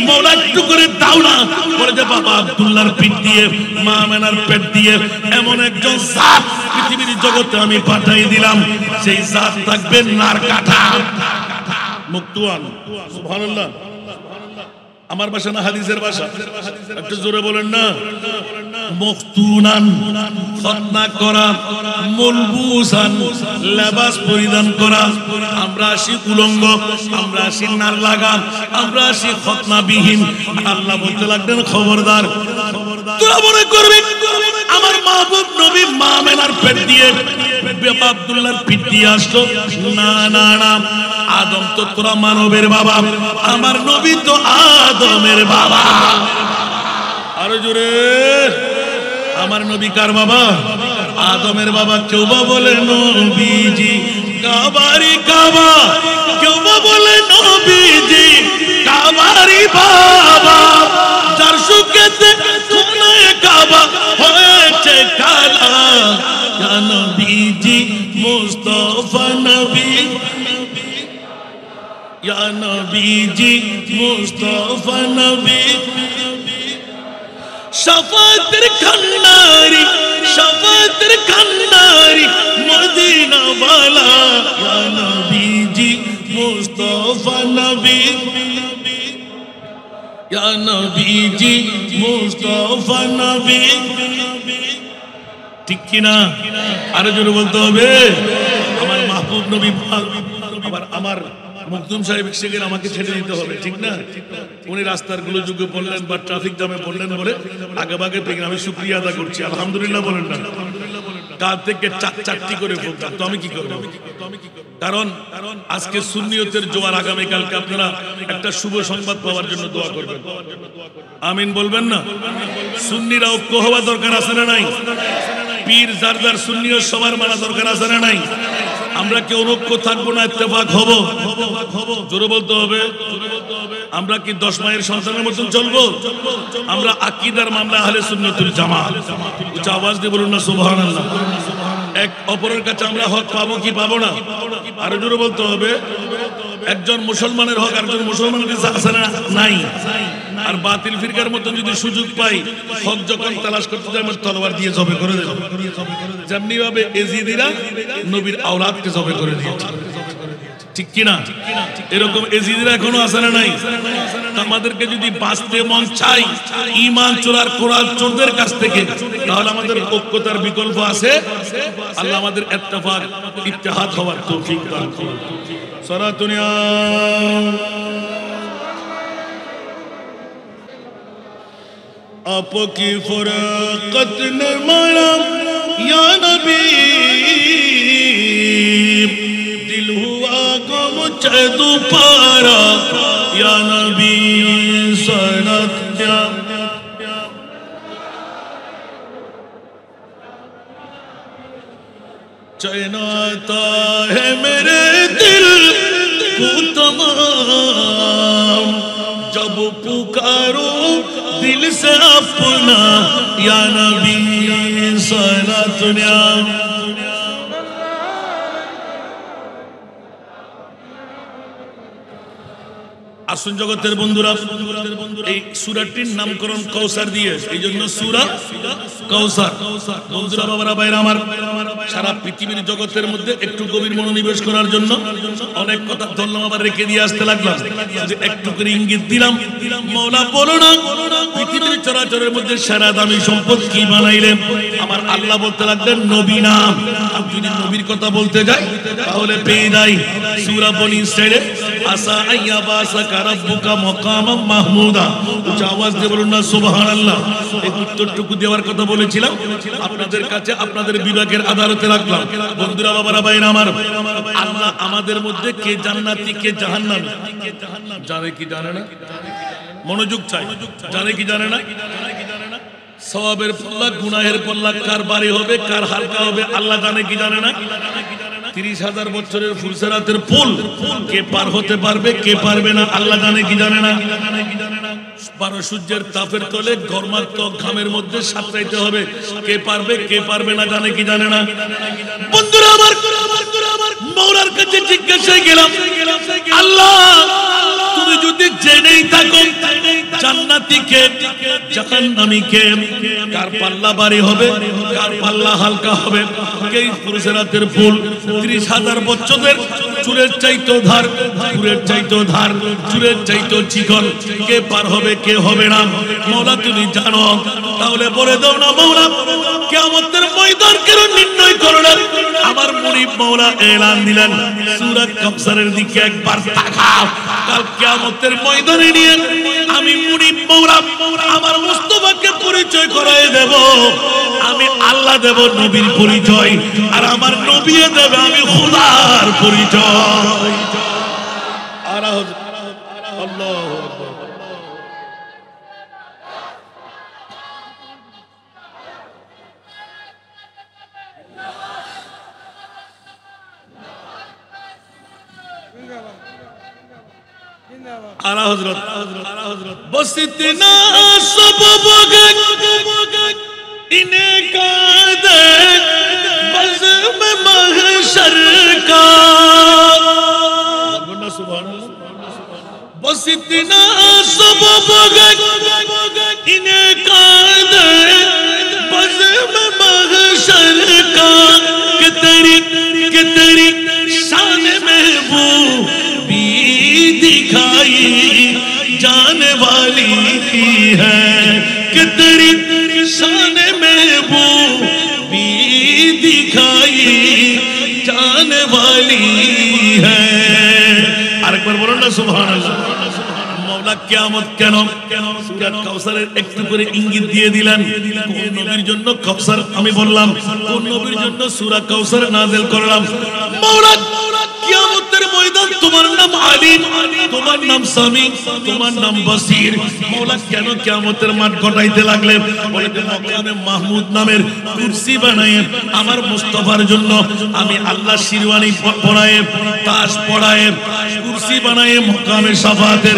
মওলা একটু করে দাও না, বলে যে বাবা আব্দুল্লাহর পিঠ দিয়ে, মা আমেনার পেট দিয়ে এমন একজন জাত পৃথিবীর জগতে আমি পাঠাই দিলাম, সেই জাত থাকবে নারকাটা মুক্তুয়ান। সুবহানাল্লাহ। আমার ভাষা না হাদিসের ভাষা, একটু জোরে বলেন না। মুক্তুনান, খতনা করা, মুলবুসান, লেবাস পরিধান করা। আমরা আসি উলঙ্গ, আমরা আসি নার লাগা, আমরা আসি খতনাবিহীন। আল্লাহ বলতে লাগলেন, খবরদার, তোরা মনে করবি আমার মাহবুব নবী মা আমেনার পেট দিয়ে, বাবা আব্দুল্লাহর পিঠ দিয়ে আসলো? না না না, আদম তো তোরা মানবের বাবা, আমার নবী তো আদমের বাবা। আরো জোরে, আমার নবী কার বাবা? আদমের বাবা। কেউ বা বলে নবীজি কাবারি কাবা, কেউ বা বলে নবীজি কাবারি বাবা। যার সুখেতে কোনায় কাবা হয়েছে কালা, ইয়া নবীজি মুস্তাফা নবী, ইয়া নবীজি মুস্তাফা নবী। শাফাতের খান্নারি, শাফাতের খান্নারি মদিনা ওয়ালা, ইয়া নবীজি মুস্তাফা নবী, ইয়া নবীজি মুস্তাফা নবী। ঠিক কিনা? আরো জোরে বলতে হবে। আমার মাহবুব নবী, আবার আমার মখদুম সাহেব সেখানে আমাকে ছেড়ে দিতে হবে, ঠিক না? উনি রাস্তার গুলো যুগে পড়লেন বা ট্রাফিক জামে পড়লেন বলে আগে ভাগে পেয়ে আমি শুকরিয়া আদা করছি, আলহামদুলিল্লাহ বলেন না। কাল থেকে চারটি করে প্রোগ্রাম, তো আমি কি করবো? কারণ আজকে সুন্নিয়তের জোয়ার, আগামী কালকে আপনারা একটা শুভ সংবাদ পাওয়ার জন্য দোয়া করবেন, আমিন বলবেন না? সুন্নিরা ঐক্য হওয়া দরকার আছে না নাই? পীর জারদার সুন্নিও সবার মানা দরকার আছে না নাই? আমরা কি অনৈক্য থাকবো না ইত্তেফাক হব? জোরে বলতে হবে। আমরা কি 10 মায়ের সন্তানের মতন চলবো? আমরা আকীদার মামলা আহলে সুন্নাতুল জামাত, উচ্চ আওয়াজ দিয়ে বলুন না সুবহানাল্লাহ। এক অপরের কাছে আমরা হক পাবো কি পাবো না? আরো জোরে বলতে হবে। একজন মুসলমানের হক আরেকজন মুসলমানের কাছে আছে না নাই? আর বাতিল ফিরকার মতো যদি সুযোগ পাই, হক যখন তালাশ করতে যায় আমরা তলোয়ার দিয়ে জবে করে দেব। যেমনি ভাবে এজিদিরা নবীর আওলাদকে জবে করে দিয়েছে, ঠিক কিনা? এরকম এজিদিরা এখনো আছে না নাই? আমাদেরকে যদি বাঁচতে মন চাই ঈমান চোরার কোরআন চোরদের কাছ থেকে, তাহলে আমাদের ঐক্যতার বিকল্প আছে। আল্লাহ আমাদের ইত্তেফাক ইত্তেহাদ হওয়ার তৌফিক দান করুন। সরাতুনিয়া आपकी फुरकत ने मारा या नबी, दिल हुआ गुम चैदू पारा या नबी सनत क्या। चैन आता है मेरे दिल को तमाम, जब पुकारो दिल से अपना या नबी सनतुनिया। আসুন জগতের বন্ধুরা, এই সূরাটির নামকরণ কাউসার দিয়ে, এই জন্য সূরা কাউসার। বন্ধুরা, বাবারা, ভাইরা আমার, সারা পৃথিবীর জগতের মধ্যে একটু গভীর মনোনিবেশ করার জন্য অনেক কথা ধরলাম, আবার রেখে দিয়ে আসতে লাগলাম। যে একটু করে ইঙ্গিত দিলাম, মওলা বলো না পৃথিবীর চরাচরের মধ্যে সেরা দামি সম্পদ কি বানাইলেন? আমার আল্লাহ বলতে লাগলেন নবী নাম। আমি যদি নবীর কথা বলতে যাই তাহলে পেয়ে যাই সূরা বনী ইসরাঈলে আসা আইয়া বাসাকা রাব্বুকা মাকামাম মাহমুদা। উচ্চ আওয়াজ দিয়ে বলুন না সুবহানাল্লাহ। এই উত্তরটুকু দেওয়ার কথা বলেছিলাম, আপনাদের কাছে আপনাদের বিবেকের আদালতে রাখলাম। বন্ধুরা, বাবারা, ভাইরা আমার, আল্লাহ আমাদের মধ্যে কে জান্নাতি কে জাহান্নামী জানে কি জানে না? মনোযোগ চাই। জানে কি জানে না? সওয়াবের পাল্লা গুনাহের পাল্লা কার ভারী হবে কার হালকা হবে আল্লাহ জানে কি জানে না? 30,000 বছরের ফুলসেরাতের পুল কে পার হতে পারবে কে পারবে না আল্লাহ জানে কি জানে না? 12 সূর্যের তাপের তলে গরমাত্মক ঘামের মধ্যে সাঁতরাইতে হবে, কে পারবে কে পারবে না জানে কি জানে না? বন্ধুরা আমার, মওলার কাছে জিজ্ঞাসা গেলাম, আল্লাহ তুমি যদি জেনেই থাকো জান্নাতি কে জাহান্নামী কে, কার পাল্লা ভারী হবে কার পাল্লা হালকা হবে? কে ফুলসেরাতের ফুল 30,000 বছরের চুলের চাইতো ধার, চুলের চাইতো ধার, চুলের চাইতো চিকন, কে পার হবে কে হবে না? মওলা তুমি জানো, তাহলে বলে দাও না মওলা কিয়ামতের ময়দান কেন নির্ণয় করলেন? আমার মুনিব মওলা এলান দিলেন সূরা কাউসারের দিকে একবার তাকাও। কাল কিয়ামতের ময়দানে নিয়ে আমি মুনিব মওলা আমার মুস্তাফাকে পরিচয় করায় দেব। আমি আল্লাহ দেব নবীর পরিচয়, আর আমার নবী দেবে আমি খোদার পরিচয়। আল্লাহু আকবার। आला हजरत बस इतना सबब इन्हें काद बस में महशर का, बस इतना सबब इन्हें काद बस में महशर का, कि तेरी शान महबूब दिखाई जाने वाली है, कि तेरी शान महबूबी दिखाई जाने वाली है। আরেকবার বলুন না সুবহানাল্লাহ। মাওলা কিয়ামত কেন সূরা কাউসারের একটু করে ইঙ্গিত দিয়ে দিলেন কোন নবীর জন্য কাউসার আমি বললাম কোন নবীর জন্য সূরা কাউসার নাযিল করলাম মাওলা কিয়ামতের ময়দান তোমার নাম আলিম তোমার নাম সামি তোমার নাম বসির মাওলা কেন কিয়ামতের মাঠ ঘটাইতে লাগলে বলে যে মাকামে মাহমুদ নামের কুরসি বানায়ে আমার মুস্তাফার জন্য আমি আল্লাহ শিরওয়ানি পরায়ে তাজ পরায়ে কুরসি বানায়ে মাকামে শাফাতের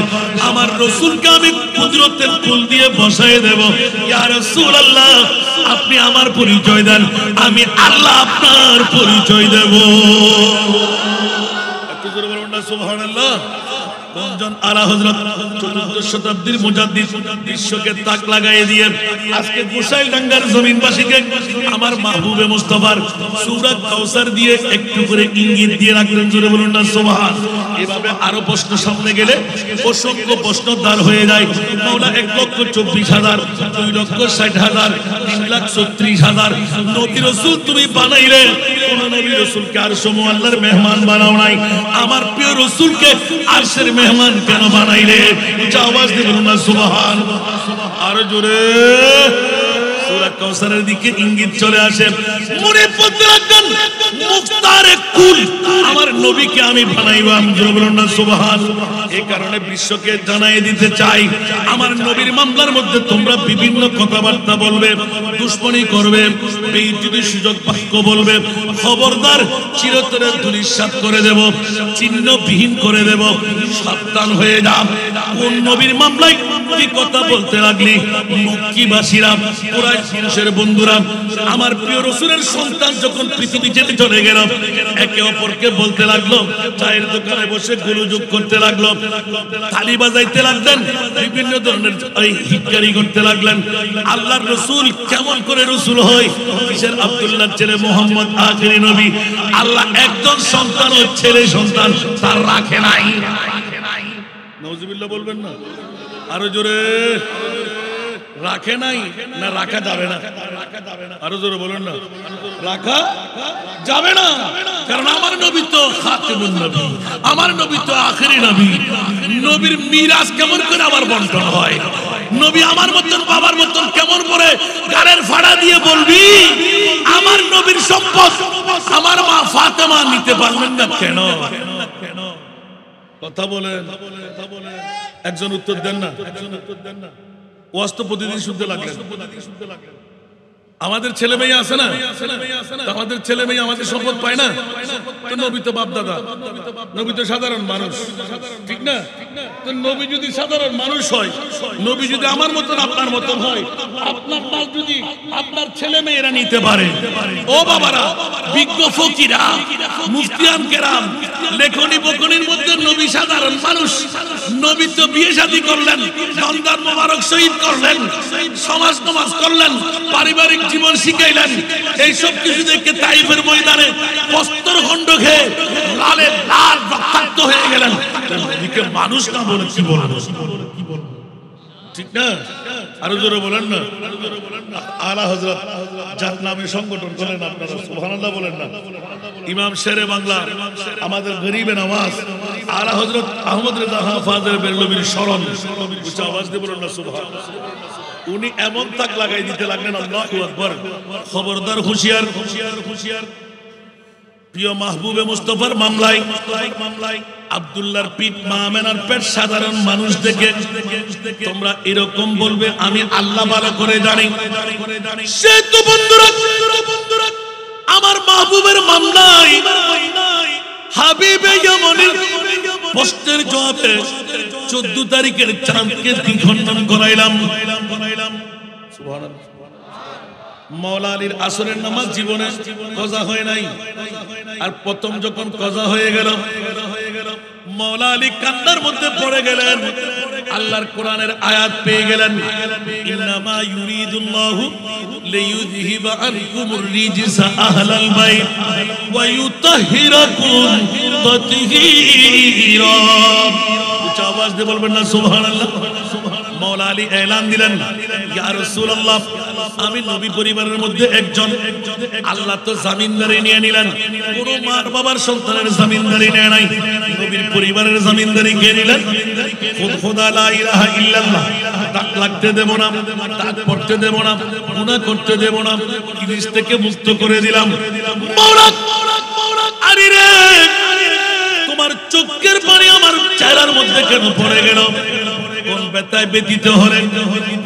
আমার রাসূলকে আমি কুদরতের ফুল দিয়ে বসায় দেব ইয়া রাসূলুল্লাহ আপনি আমার পরিচয় দেন আমি আল্লাহ আপনার পরিচয় দেব একটু জোরে বলুন না সুবহানাল্লাহ কোনজন আলা হযরত চতুর্দশ শতাব্দীর মুজাদ্দিদ বিশ্বকে তাক লাগায় দিয়ে আজকে গোসাইলডাঙ্গার জমিনবাসীকে আমার মাহবুবে মুস্তাফার সূরা কাউসার দিয়ে একটু করে ইঙ্গিত দিয়ে রাখলেন জোরে বলুন না সুবহান এভাবে আরো প্রশ্ন সামনে গেলে অসংখ্য প্রশ্ন দাঁড় হয়ে যায় মাওলা 1,24,000 2,60,000 3,36,000 নবী রাসূল তুমি বানাইলে কোন নবী রাসূলকে আরশ মুআল্লার মেহমান বানাও নাই আমার প্রিয় রাসূলকে আরশের মেহমান কেন বানাইলে আওয়াজ দিয়ে বলুন না সুবহান আর জোরে সূরা কাউসারের দিকে ইঙ্গিত চলে আসে মনে পড়তে রাখবেন মুখতারে কুল আমার নবীকে আমি বানাইবাম জোরে বলুন না সুবহান এই কারণে বিশ্বকে জানাই দিতে চাই আমার নবীর মামলার মধ্যে তোমরা বিভিন্ন কথাবার্তা বলবে দুশমনি করবে বেইজ্জতি সুযোগ বাক্য বলবে খবরদার চিরতরে ধূলিসাৎ করে দেব চিহ্নবিহীন করে দেব সাবধান হয়ে যা কোন নবীর মামলায় কি কথা বলতে লাগলি মক্কিবাসীরা কুরাইশ বংশের বন্ধুরা আমার প্রিয় রাসূলের সন্তান যখন পৃথিবী ছেড়ে চলে গেল একে অপরকে বলতে লাগলো চায়ের দোকানে বসে গোলযোগ করতে লাগলো তালি বাজাইতে লাগলেন বিভিন্ন ধরনের হিক্কারি করতে লাগলেন আল্লাহর রাসূল কেমন করে রাসূল হয় কিসের আব্দুল্লাহর ছেলে মুহাম্মদ আখিরি নবী আল্লাহ একজন সন্তান ও ছেলে সন্তান তার রাখে নাই নাউজুবিল্লাহ বলবেন না আরো জোরে রাখে নাই না রাখা যাবে না আরো জোরে বলুন না রাখা যাবে না কারণ আমার নবী তো খাতিমুন নবী আমার নবী তো আখিরি নবী নবীর মিরাজ কেমন করে আবার বন্টন হয় নবী আমার মতন বাবার মতন কেমন করে গালের ফাড়া দিয়ে বলবি আমার নবীর সম্পদ আমার মা ফাতেমা নিতে পারবেন না কেন কথা বলেন একজন উত্তর দেন না ওয়াজ তো প্রতিদিন শুনতে লাগলেন আমাদের ছেলে মেয়ে আছে না আমাদের ছেলে মেয়ে আমাদের সম্পদ পায় না তো নবী তো বাপ দাদা নবী তো সাধারণ মানুষ ঠিক না তো নবী যদি সাধারণ মানুষ হয় নবী যদি আমার মতন আপনার মতন হয় আপনার মাল যদি আপনার ছেলে মেয়েরা নিতে পারে ও বাবারা বিজ্ঞ ফকিরা মুফতিয়ান কেরাম লেখনী বকনির মধ্যে নবী সাধারণ মানুষ নবী তো বিয়ে শাদী করলেন সন্তান মোবারক শহীদ করলেন সমাজ নমাজ করলেন পারিবারিক জীবন শিখাইলেন এই সব কিছু দেখে তাইফের ময়দানে বস্ত্র খণ্ড খেয়ে লালে লাল রক্তাক্ত হয়ে গেলেন নবীকে মানুষ না বলে কি বলবো ঠিক না আরো জোরে বলেন না আলা হযরত যার নামে সংগঠন করেন আপনারা সুবহানাল্লাহ বলেন না ইমাম শেরে বাংলা আমাদের গরিবে নওয়াজ আলা হযরত আহমদ রেজা হাফেজ বেরলভীর স্মরণ উচ্চ আওয়াজ দিয়ে বলেন না সুবহানাল্লাহ উনি এমন তাক লাগাই দিতে লাগলেন আল্লাহু আকবার খবরদার হুঁশিয়ার প্রিয় মাহবুবে মুস্তাফার মামলায় আব্দুল্লাহর পিঠ মা আমেনার পেট সাধারণ মানুষ দেখে তোমরা এরকম বলবে আমি আল্লাহ ভালো করে জানি সে তো বন্ধুরা আমার মাহবুবের মামলায় হাবিবে ইয়ামানির প্রশ্নের জবাবে 14 তারিখের চাঁদকে দ্বিখণ্ডন করাইলাম সুবহানাল্লাহ মাওলা আলীর আসরের নামাজ জীবনে কজা হয় নাই আর প্রথম যখন কজা হয়ে গেল মাওলা আলী কান্নার মধ্যে পড়ে গেলেন আল্লাহর কোরআনের আয়াত পেয়ে গেলেন ইন্নামা ইউরিদুল্লাহু লিইউযহিবা আনকুমুর রিজসা আহলাল বাইত ওয়া ইউতাহহিরাকুম তাতহীরা উচ্চ আওয়াজ দিয়ে বলবেন না সুবহানাল্লাহ মাওলা আলী এলান দিলেন, ইয়া রাসূলুল্লাহ, আমি নবী পরিবারের মধ্যে একজন। আল্লাহ তো জামিনদারি নিয়ে নিলেন, কোন মার বাবার সন্তানের জামিনদারি নেয় নাই, নবীর পরিবারের জামিনদারি কে নিলেন? খোদা লা ইলাহা ইল্লাল্লাহ, তাক লাগতে দেব না, তাক পড়তে দেব না, গুনাহ করতে দেব না, ইবলিস থেকে মুক্ত করে দিলাম। মাওলা আলী রে, তোমার চোখের পানি আমার চেহারার মধ্যে কেন পড়ে গেল? কোন ব্যথায় ব্যথিত হলেন?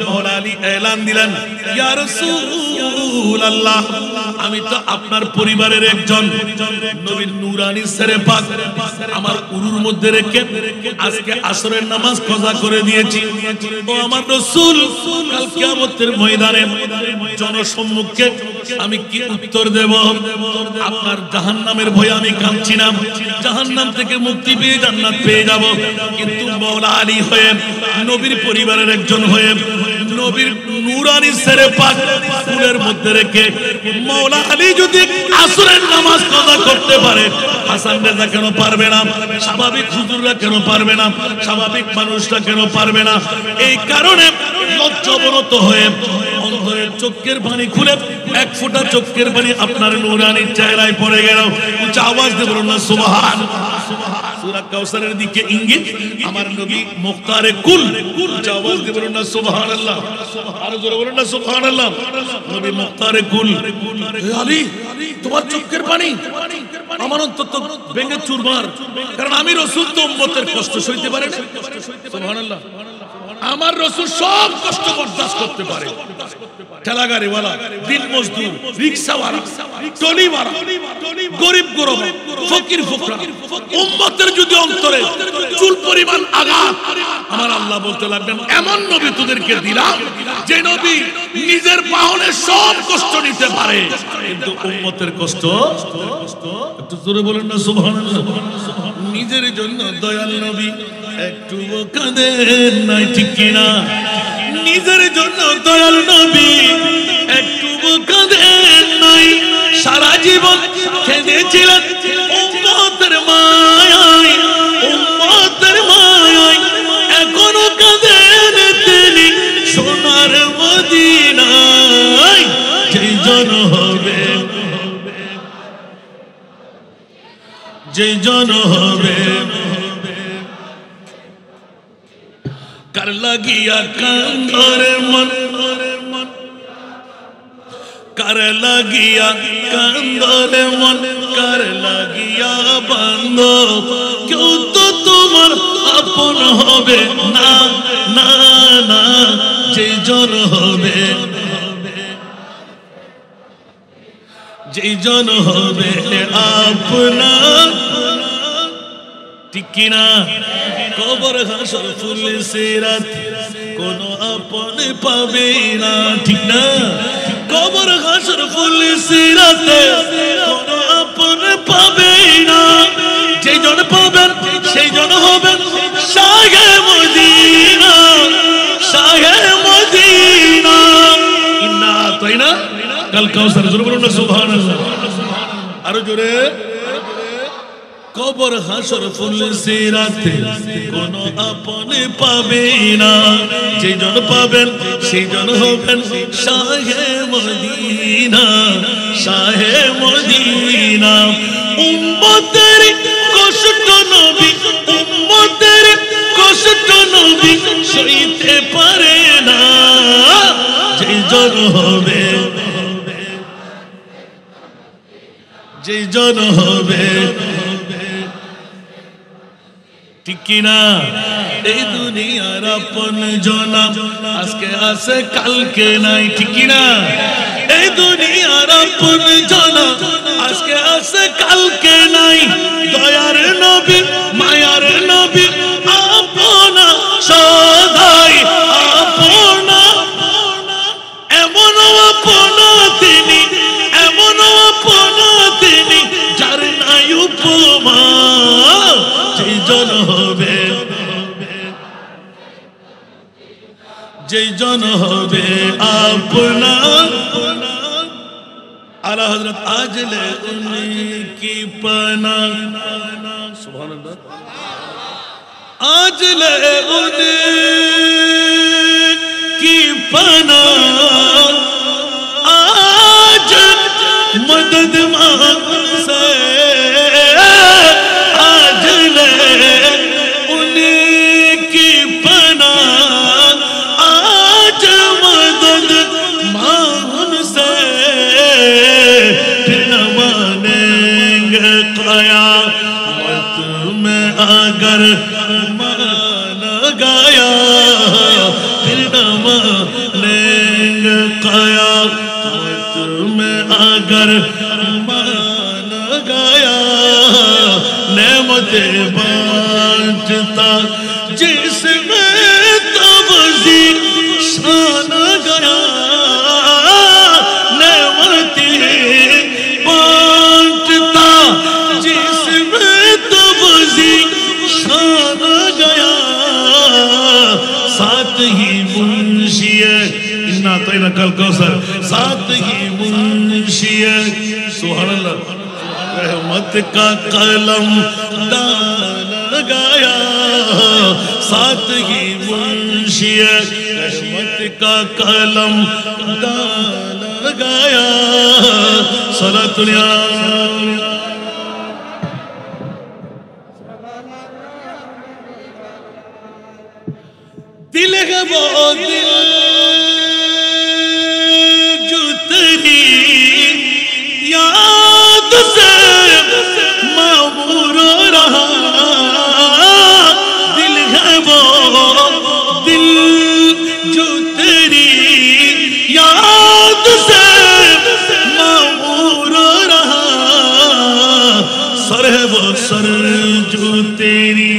মাওলা আলী এলান দিলেন, ইয়া রাসূলুল্লাহ, আমি তো আপনার পরিবারের একজন। নবীর নূরানি সেরে পাক আমার উরুর মধ্যে রেখে আজকে আসরের নামাজ কাজা করে দিয়েছি। ও আমার রাসূল, কাল কিয়ামতের ময়দানে জনসম্মুখে আমি কি উত্তর দেব? আপনার জাহান্নামের ভয়ে আমি কাঁদছি না, জাহান্নাম থেকে মুক্তি পেয়ে জান্নাত পেয়ে যাব। কিন্তু মাওলা আলী হয়ে, নবীর পরিবারের একজন হয়ে, নবীর নূরানি সেরে পাক ফুলের মধ্যে রেখে মাওলা আলী যদি আসরের নামাজ কাজা করতে পারে, হাসান রেজা কেন পারবে না? স্বাভাবিক হুজুররা কেন পারবে না? স্বাভাবিক মানুষরা কেন পারবে না? এই কারণে লজ্জাবনত হয়ে অন্তরের চোখের পানি খুলে এক ফোঁটা চোখের পানি আপনার নূরানি চেহারায় পড়ে গেল। উচ্চ আওয়াজ দিয়ে বলুন না সুবহান। সূরা কাউসারের দিকে ইঙ্গিত, আমার নবী মুখতারে কুল। উচ্চ আওয়াজ দিয়ে বলুন না সুবহানাল্লাহ, আরো জোরে বলুন না সুবহানাল্লাহ। নবী মুখতারে কুল। আলী, তোমার চোখের পানি আমার অন্তত ভেঙে চুরমার, কারণ আমি রাসূল তো উম্মতের কষ্ট সইতে পারে না। সুবহানাল্লাহ। আমার রাসূল সব কষ্ট বরদাস্ত করতে পারে। ঠেলাগাড়িওয়ালা, দিন মজদুর, রিকশাওয়ালা, টলিওয়ালা, গরিব গরব, ফকির ফকরা, উম্মতের যদি অন্তরে চুল পরিমাণ আঘাত, আমার আল্লাহ বলতে লাগলেন, এমন নবী তোদেরকে দিলাম যে নবী নিজের বাহনে সব কষ্ট নিতে পারে, কিন্তু উম্মতের কষ্ট একটু জোরে বলেন না সুবহানাল্লাহ। নিজের জন্য দয়াল নবী একটু কাঁদেন নাই, ঠিক কিনা? নিজের জন্য দয়াল নবী একটু কাঁদেন নাই, সারা জীবন কেঁদেছিলেন উম্মতের মায়ায়, উম্মতের মায়ায়। এখনো কাঁদেন তিনি সোনার মদিনায়। যেই জন হবে, যেই জন হবে, কার লাগিয়া কান্দরে মন, কার লাগিয়া কান্দরে মন, কার লাগিয়া বান্দ, কেউ তো তোমার আপন হবে না, না না। যেই জন হবে, যেই জন হবে আপনার, ঠিক কিনা? কবর হাসর ফুল সিরাত কোন আপন পাবে না, ঠিক না? কবর হাসর ফুল সিরাতে কোন আপন পাবে না। যেই জন পাবেন সেই জন হবেন শাহে মদিনা, শাহে মদিনা। ইন্না আতাইনা কাল কাউসার, জোরে বলুন না সুবহানাল্লাহ, আরো জোরে। কবর হাসর ফুল সিরাতে কোন আপন পাবে না, যেই জন পাবেন সেই জন হবেন শাহে মদিনা, শাহে মদিনা। উম্মতের কষ্ট নবী, উম্মতের কষ্ট নবী সইতে পারে না, যেই জন হবে, যেই জন হবে, ঠিক কিনা? এই দুনিয়ার আপন জনা আজকে আছে কালকে নাই, ঠিক কিনা? এই দুনিয়ার আপন জনা আজকে আছে কালকে নাই। দয়ার নবী, মায়ার নবী, আপনা সদাই আপনা, এমন আপনা তিনি, এমন আপনা তিনি, যার নাই উপমা। যেই জন হবে, যেই জন হবে আপনার, আলা হযরত আজলে উনকি পানা, সুবহানাল্লাহ, আজলে উন पनाह आज मदद मांग से आज ले उनकी पनाह आज मदद मांग से फिर न मानेंगे क़यामत में अगर मान गया फिर न मानेंगे क़यामत में अगर मान गया नेमतें बांटता जिसमें तबज़ी शान गया नेमतें बांटता जिसमें तबज़ी शान गया साथ ही मुंशी इन्ना तैना कल कौसर साथ ही मुंशी सुभान अल्लाह रहमत का कलम दान गया साथ ही मुंशी रहमत का कलम दान गया सलातुल या दिल है वो दिल जो तेरी याद से मामूर रहा दिल है वो दिल जो तेरी याद से मामूर रहा सर है वो सर जो तेरी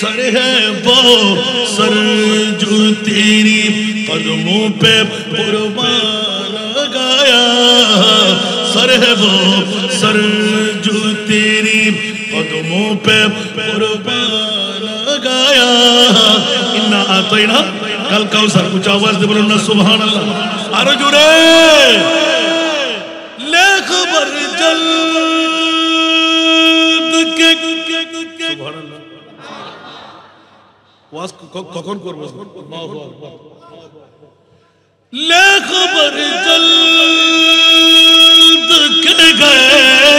सर है वो सर जो तेरी कदमों पे कुर्बान गया सर है वो सर जो तेरी कदमों पे कुर्बान गया इन्ना आतैना कल कौसर कुछ आवाज दे बोलो ना सुभान अल्लाह आरो जुड़े ले खबर जल्द के सुभान अल्लाह वास कौन कर बस ले खबर जल्द के गए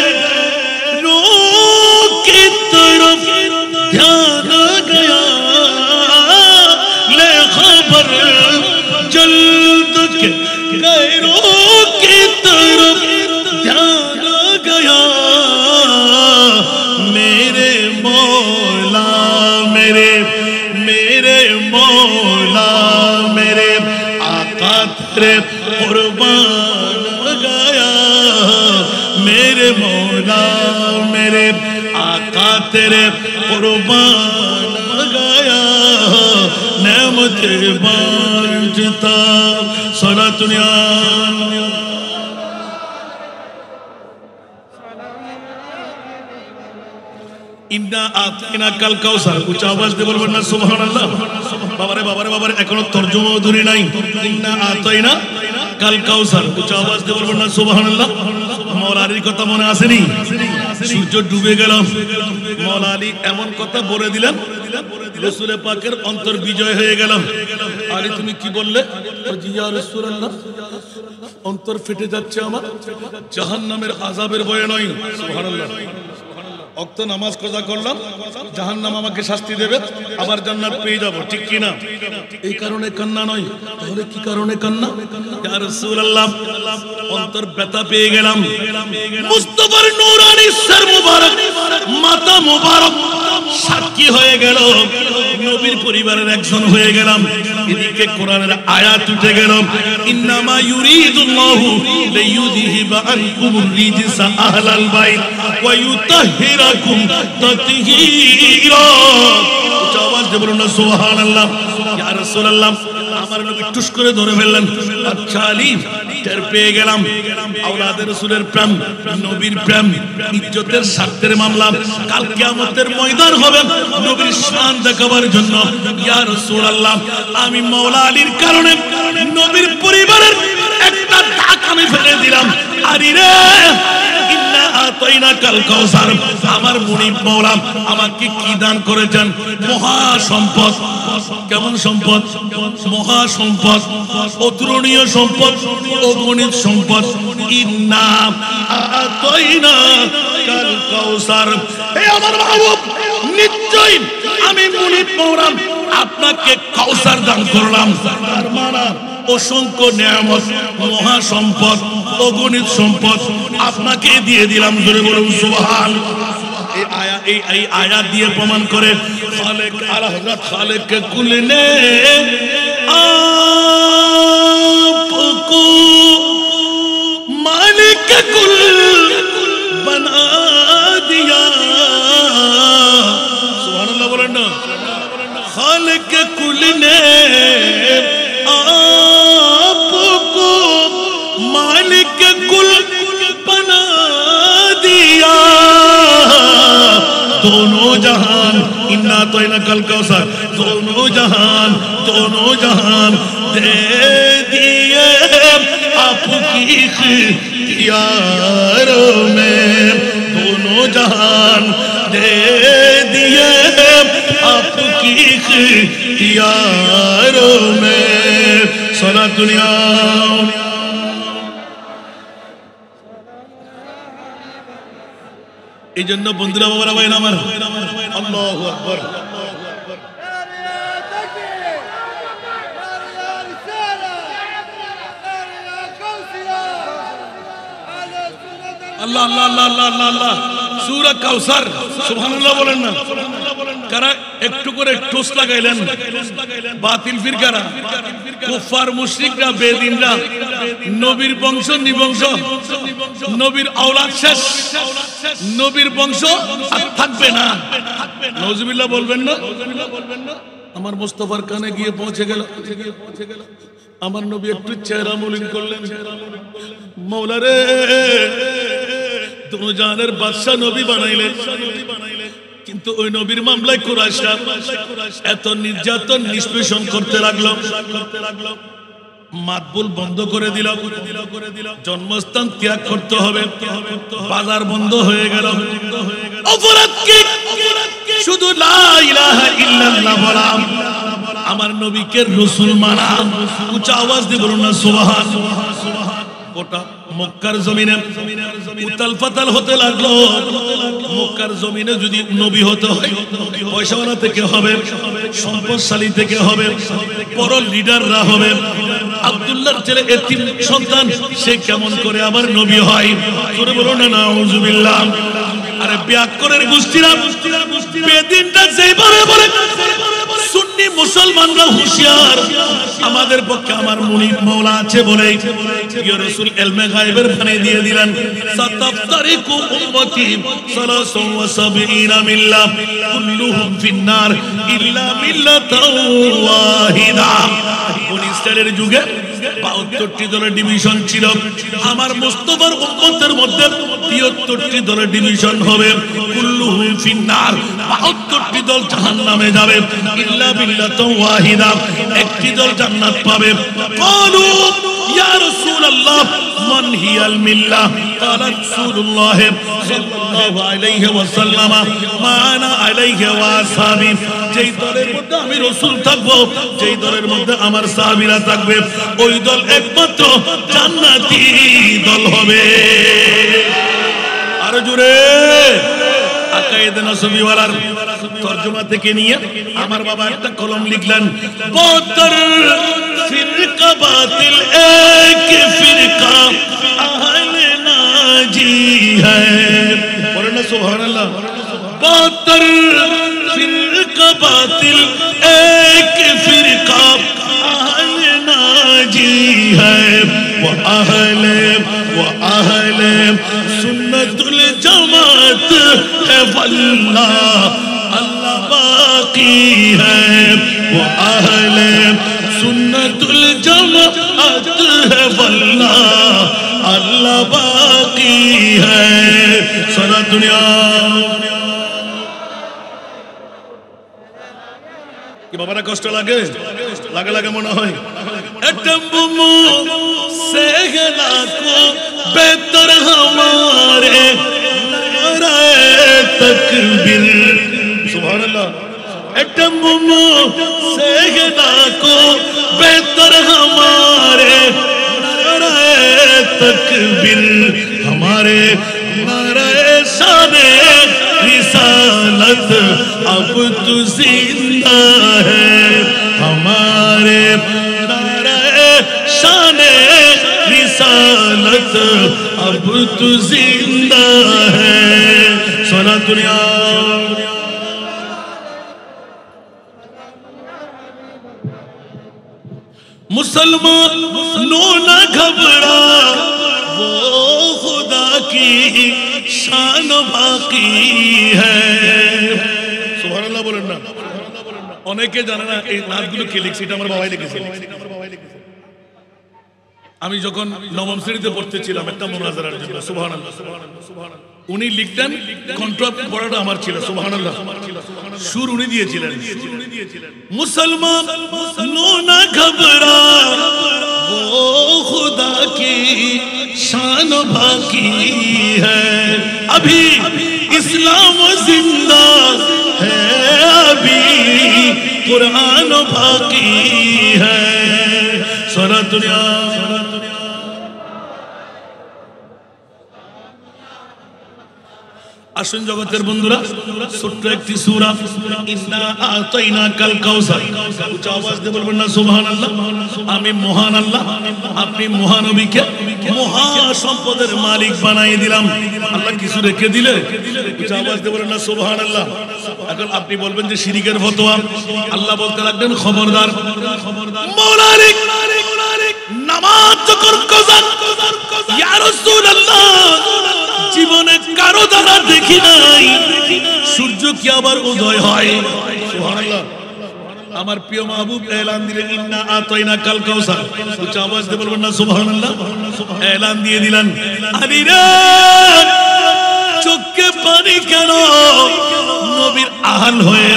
रो की तरफ ध्यान गया ले खबर जल्द के गए रो की तरफ ध्यान गया मेरे मौला मेरे मौला मेरे आका तेरे कुर्बान गया मेरे मौला मेरे आका तेरे कुर्बान गया नेमतें बांटता सलातुल या इन्ना आतना कल कौसर कुछ आवाज दे बोलबो ना सुभान अल्लाह बाबारे बाबारे बाबारे एखोनो तर्जुमा धुरी নাই इन्ना आतना कल कौसर कुछ आवाज दे बोलबो ना सुभान अल्लाह मौला আলীর কথা মনে আসেনি সূর্য ডুবে গেল মৌলা আলী এমন কথা বলে দিলেন রাসূল পাকের অন্তর বিজয় হয়ে গেল আলী তুমি কি বললে জি ইয়া রাসূলুল্লাহ অন্তর ফেটে যাচ্ছে আমার জাহান্নামের আযাবের ভয় নয় সুবহানাল্লাহ অক্ত নামাজ কাজা করলাম জাহান্নাম আমাকে শাস্তি দেবে আবার জান্নাত পেয়ে যাব ঠিক কি না এই কারণে কান্না নয় তাহলে কি কারণে কান্না ইয়া রাসূলুল্লাহ অন্তর ব্যথা পেয়ে গেলাম মুস্তাফার নূরানি সর মুবারক মাথা মুবারক সাক্ষী হয়ে গেল নবীর পরিবারের একজন হয়ে গেলাম এদিকে কোরআনের আয়াত উঠে গেল ইন্নামা ইউরিদুল্লাহু লিইউযহিবা আনকুমুর রিজসা আহলাল বাইত ওয়া ইউতাহহিরাকুম তাতহীরা আওয়াজ দিয়ে বলুন না সুবহানাল্লাহ ইয়া রাসূলুল্লাহ আমার নবী টুস করে ধরে ফেললেন আচ্ছা আলী টের পেয়ে গেলাম আওলাদে রাসূলের প্রেম নবীর প্রেম ইজ্জতের স্বার্থের মামলা কাল কিয়ামতের ময়দান হবে নবীর শান দেখাবার জন্য ইয়া রাসূলুল্লাহ আমি মাওলা আলীর কারণে নবীর পরিবারের একটা দাগ আমি ফেলে দিলাম আলী রে ইন্না আতাইনাকাল কাউসার। আমার মুনিব মাওলা আমাকে কি দান করেছেন? মহা সম্পদ। কেমন সম্পদ? মহা সম্পদ, অতুলনীয় সম্পদ, অগণিত সম্পদ। ইন্না আতাইনাকাল কাউসার। হে আমার মাহবুব, নিশ্চয় আমি মুনিব মাওলা আপনাকে কাউসার দান করলাম। তার মানে অসংখ্য নিয়ামত, মহা সম্পদ, অগণিত সম্পদ আপনাকে দিয়ে দিলাম। জোরে বলুন সুবহানাল্লাহ। এই আয়াত দিয়ে প্রমাণ করে খালেক আলা হযরত খালেক কে কুল নে আপকো মালিক কে কুল বনা দিয়া। সুবহানাল্লাহ বলেন না। খালেক কে কুল নে आपको मालिक कुल बना दिया। दोनों जहान इन्ना तो इन्ना कल कौसर, दोनों जहान दे दिए आपकी इख्तियारों में। दोनों जहान दे दिए आपकी इख्तियारों में। सारा दुनिया এই জন্য বন্ধুরা বাবারা ভাই আমার আল্লাহু আকবার। আল্লাহ আল্লাহ আল্লাহ আল্লাহ আল্লাহ। সূরা কাউসার, সুবহানাল্লাহ বলেন না। কারা একটু করে টোস লাগাইলেন? বাতিল ফিরকারা, কুফার মুশরিকরা, বেদিনরা। নবীর বংশ নিবংশ, নবীর আওলাদ শেষ, নবীর বংশ আর থাকবে না। নাউজুবিল্লাহ বলবেন না। আমার মুস্তাফার কানে গিয়ে পৌঁছে গেল। আমার নবী একটু চেহারা মলিন করলেন। মওলা রে, দুনো জাহানের বাদশা নবী বানাইলেন, কিন্তু ওই নবীর মামলায় কুরাইশরা এত নির্যাতন নিষ্পেষণ করতে লাগলো। মাতবুল বন্ধ করে দিল, জন্মস্থান ত্যাগ করতে হবে, বাজার বন্ধ হয়ে গেল। অপরাধ কি? শুধু লা ইলাহা ইল্লাল্লাহ বলা, আমার নবীকে রাসূল মানা। উচ্চ আওয়াজ দিয়ে বলুন না সুবহানাল্লাহ। গোটা মক্কার জমিনে উতাল পাতাল হতে লাগলো। মক্কার জমিনে যদি নবী হতে হয়, পয়সাওয়ালা থেকে হবে, সম্পদশালী থেকে হবে, বড় লিডাররা হবে। আব্দুল্লাহর ছেলে এতিম সন্তান, সে কেমন করে আবার নবী হয়? করে বলো না নাউজুবিল্লাহ। আরে ব্যাকরণের গোষ্ঠীরা, বেদিনটা যেভাবে বলে, সুন্নি মুসলমানরা হুঁশিয়ার। আমাদের পক্ষে আমার মুনিব মাওলা আছে বলে ইয়া রাসূল ইলমে গায়বের বাণী দিয়ে দিলেন। সাতাফতারিকু উম্মতি 73 মিল্লাহ কুল্লুহুম ফিন্নার ইল্লা মিল্লাতাও ওয়াহিদা। বনি ইসরাইলের যুগে 72টি দলের ডিভিশন ছিল। আমার মুস্তাফার উম্মতের মধ্যে 73টি দলের ডিভিশন হবে। কুল্লুহুম ফিন্নার, 72টি দল জাহান্নামে যাবে। ইল্লা বিল্লাতাও ওয়াহিদা, একটি দল জান্নাত পাবে। ক্বালু ইয়া রাসূলুল্লাহ মান হিয়াল মিল্লাহ? ক্বালা রাসূলুল্লাহ সাল্লাল্লাহু আলাইহি ওয়াসাল্লাম মা আনা আলাইহি ওয়া আসহাবি। যেই দলের মধ্যে আমি রাসূল থাকব, যেই দলের মধ্যে আমার সাহাবীরা থাকবে, ওই দল একমাত্র জান্নাতি দল হবে। আরো জোরে। আকায়েদে নসবিওয়ালার তরজমা থেকে নিয়ে আমার বাবা একটা কলম লিখলেন। 72 ফিরকা বাতিল, এক ফিরকা আহলে নাজি হ্যায়। বলেন না সুবহানাল্লাহ। 72 ফিরকা বাতিল, এক ফিরকা আহলে নাজি হ্যায়। वो अहले सुन्नतुल जमात है वल्लाह अल्लाह बाकी है। वो अहले सुन्नतुल जमात है वल्लाह अल्लाह बाकी है। सारा दुनिया কি বাবারা কষ্ট লাগে? লাগে লাগে মনে হয়। ایٹم سے ہلاکو بہتر ہمارے نعرہ تکبیر سبحان اللہ ایٹم سے ہلاکو بہتر ہمارے نعرہ تکبیر ہمارے نعرہ شان رسالت اب تو زندہ ہے ہمارے نعرہ شان رسالت اب تو زندہ ہے سونا دنیا مسلمانوں نہ گھبرا وہ خدا کی شان باقی ہے سبحان اللہ بولن نا অনেকে জানে না এই নাতগুলো কে লিখছে এটা আমার বাবাই লিখেছে আমি যখন নবম শ্রেণীতে পড়তে ছিলাম একটা মুনাজারার জন্য সুবহানাল্লাহ উনি লিখতেন কণ্ঠ পড়াটা আমার ছিল সুবহানাল্লাহ সুর উনি দিয়েছিলেন মুসলমানों ना घबरा वो खुदा की शान बाकी है अभी इस्लाम जिंदा है अभी कुरान बाकी है सारा दुनिया আসুন জগতের বন্ধুরা ছোট্ট একটি সূরা ইন্না আতাইনাকাল কাউসার উচ্চ আওয়াজ দিয়ে বলবেন না সুবহানাল্লাহ আমি মহান আল্লাহ আপনি মহানবীকে মহা সম্পদের মালিক বানিয়ে দিলাম আল্লাহ কিছু রেখে দিলে উচ্চ আওয়াজ দিয়ে বলবেন না সুবহানাল্লাহ এখন আপনি বলবেন যে শিরকের ফতোয়া আল্লাহ বলতে লাগবেন খবরদার মৌলানা নামাজ যখন কজা ইয়া রাসূলুল্লাহ জীবনে কারো দ্বারা দেখি নাই সূর্য কি আবার উদয় হয় সুবহানাল্লাহ আমার প্রিয় মাহবুব এলান দিলেন ইন্না আতাইনাকাল কাউসার উচ্চ আওয়াজ দিয়ে বলবেন না সুবহানাল্লাহ এলান দিয়ে দিলেন আলী রে চোখে পানি কেন নবীর আহল হয়ে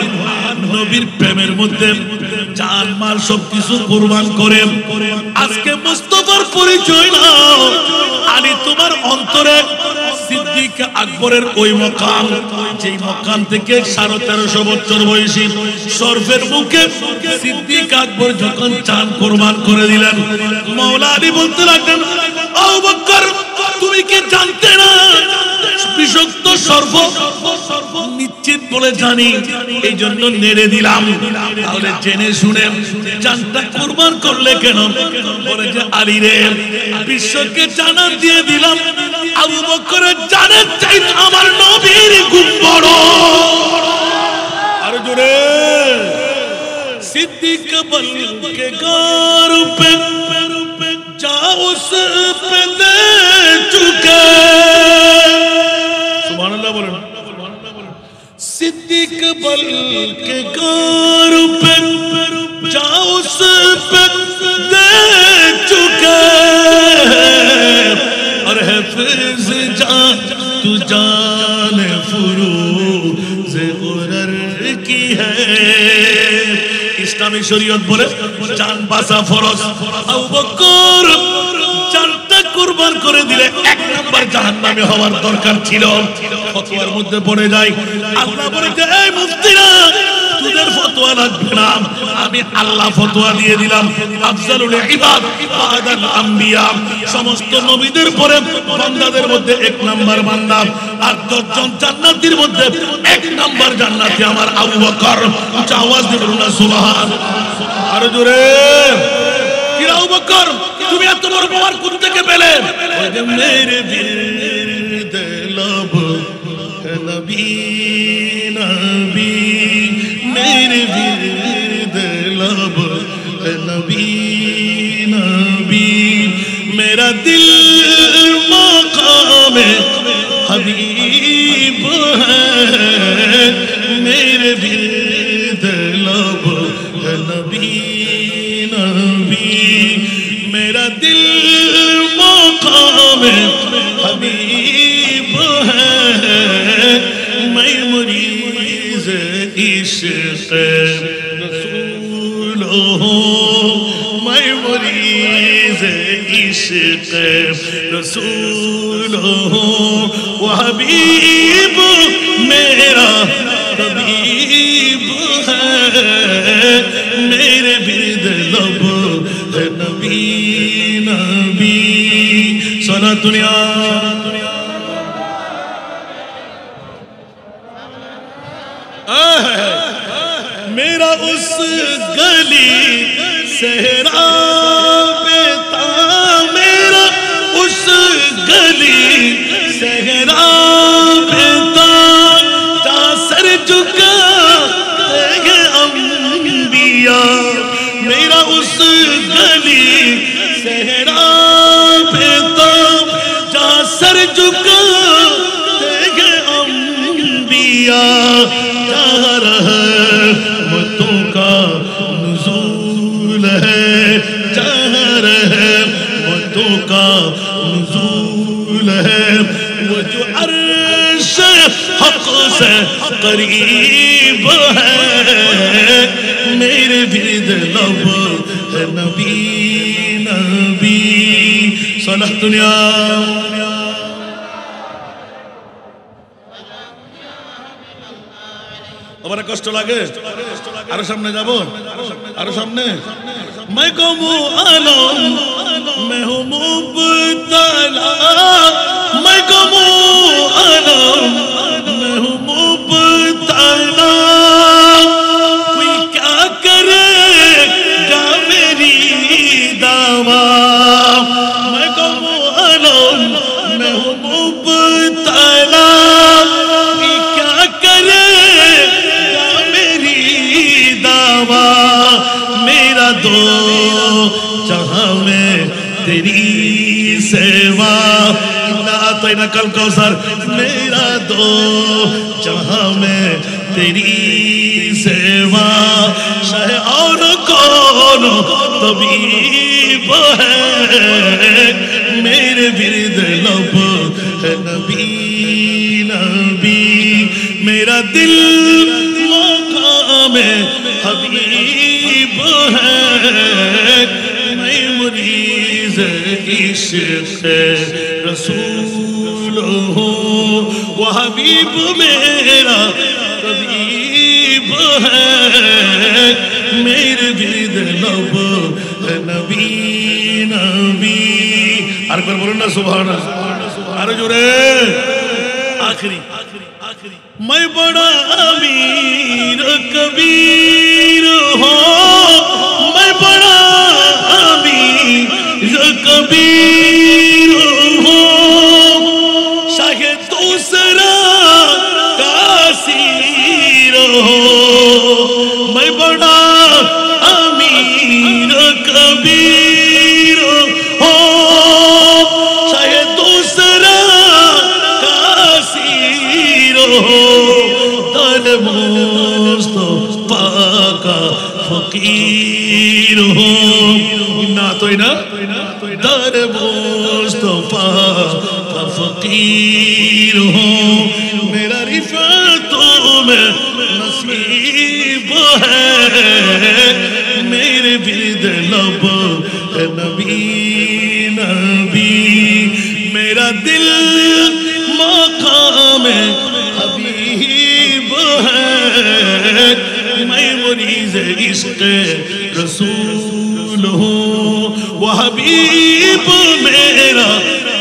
নবীর প্রেমের মধ্যে জান মাল সবকিছু কুরবান করে আজকে মুস্তাফার পরিচয় নাও আলী তোমার অন্তরে সিদ্দিক আকবরের ওই মকাম যেই মকাম থেকে 1350 বছর বয়সী শরফের মুখে সিদ্দিক আকবর যখন চাঁদ কুরবান করে দিলেন মাওলা আলী বলতে লাগলেন আবু বকর তুমি কি জানতে না বিষাক্ত সর্প নিশ্চিত বলে জানি এই জন্য নেড়ে দিলাম তাহলে জেনে শুনে জানটা কুরবান করলে কেন বলে যে আলী রে বিশ্বকে জানান দিয়ে দিলাম আবু বকরের জানের চাইতে আমার নবীর গুণ বড় আর জোরে সিদ্দিক বলকে গার पे जाओ उस पे दे चुके सुभान अल्लाह बोलो सिद्दीक बल के गार पे जाओ उस पे दे चुके और हिफ्ज़ जान तू जान फुरूज़ गुरर की है ইসলামী শরীয়ত বলে জান বাঁচা ফরজ আবু বকর জানটা কুরবান করে দিলে এক নাম্বার জাহান্নামে হওয়ার দরকার ছিল ফতোয়ার মধ্যে পড়ে যায় আল্লাহ বলে যে এই মুফতিরা তোদের ফতোয়া লাগবে না আমি আল্লাহ ফতোয়া দিয়ে দিলাম আফজালুল ইবাদ বাদাল আম্বিয়া সমস্ত নবীদের পরে বান্দাদের মধ্যে এক নাম্বার বান্দা আর 10 জন জান্নাতীর মধ্যে এক নাম্বার জান্নাতি আমার আবু বকর উচ্চ আওয়াজ দিয়ে বলুন সুবহান আর জোরে কি আবু বকর তুমি এত বড় পাওয়ার কোথা থেকে পেলে ওই যে মেরে বিরদ लब নবী নবী मेरे विरद लब नबी नबी मेरा दिल मकाम हबीब है मेरे विरद लब नबी नबी मेरा दिल मकाम हबीब है मैं मुरीद इश्क़ रसूल हूँ मैं मुरीद عشق رسول ہوں وہ حبیب میرا طبیب ہے میرے برد لب ہے نبی نبی صلاۃ دنیا میرا اس گلی صحرا پہ تھا میرا اس گلی صحرا پہ تھا جہاں سر جھکا ہے انبیاء میرا اس گلی صحرا پہ تھا جہاں سر جھکا ہے انبیاء جہاں رحمتوں کا نزول ہے جہاں رحمتوں کا نزول ہے وہ جو عرش حق سے قریب ہے میرے برد لب ہے نبی نبی صلاۃ دنیا ہمارا کشٹ لگے آرو سامنے جابو آرو سامنے میں قوم عالم میں ہوں مبتلا میں قوم عالم میں ہوں مبتلا کوئی کیا کرے گا میری دعویٰ میں قوم عالم میں ہوں مبتلا کوئی کیا کرے میرا دو جہاں میں تیری سیوا اعطیناک الکوثر میرا دو جہاں میں تیری سیوا شاہ اور کون طبیب ہے میرے برد لب ہے نبی نبی میرا دل مقام حبیب ہے میں مریض عشق رسول ہوں وہ حبیب میرا طبیب ہے میرے برد لب ہے نبی نبی ہر پر بولو نا سبحان اللہ ہر جو رے آخری میں بڑا امیر کبیر ہوں میں بڑا امیر کبیر ہوں شاید دوسرا کاسیر ہوں میں بڑا امیر کبیر ہوں شاید دوسرا کاسیر ہوں مصطفیٰ کا فقیر ہوں نا تو نا در مصطفیٰ کا فقیر ہوں میرا رفعتوں میں نصیب ہے میرے برد لب ہے نبی نبی میرا دل مقام حبیب ہے میں مریض عشق رسول ہوں وہ حبیب میرا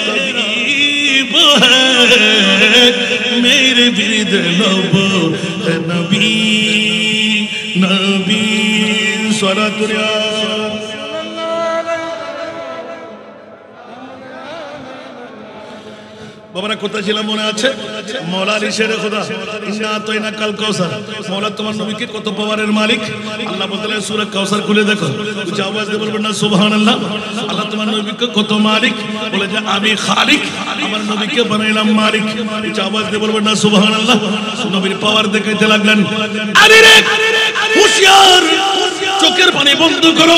طبیب ہے میرے برد لب ہے نبی نبی صلاۃ বাবারা কথা ছিল মনে আছে মওলা আলী শেরে খোদা ইন্না আতাইনাক আল কাউসার মওলা তোমার নবীকে কত পাওয়ারের মালিক আল্লাহ বললেন সূরা কাউসার খুলে দেখো উচ্চ আওয়াজ দিয়ে বলবেন না সুবহানাল্লাহ আল্লাহ তোমার নবীকে কত মালিক বলে যে আমি খালিক আমার নবীকে বানাইলাম মালিক উচ্চ আওয়াজ দিয়ে বলবেন না সুবহানাল্লাহ নবীর পাওয়ার দেখাইতে লাগলেন আরে রে হুঁশিয়ার চোখের পানি বন্ধ করো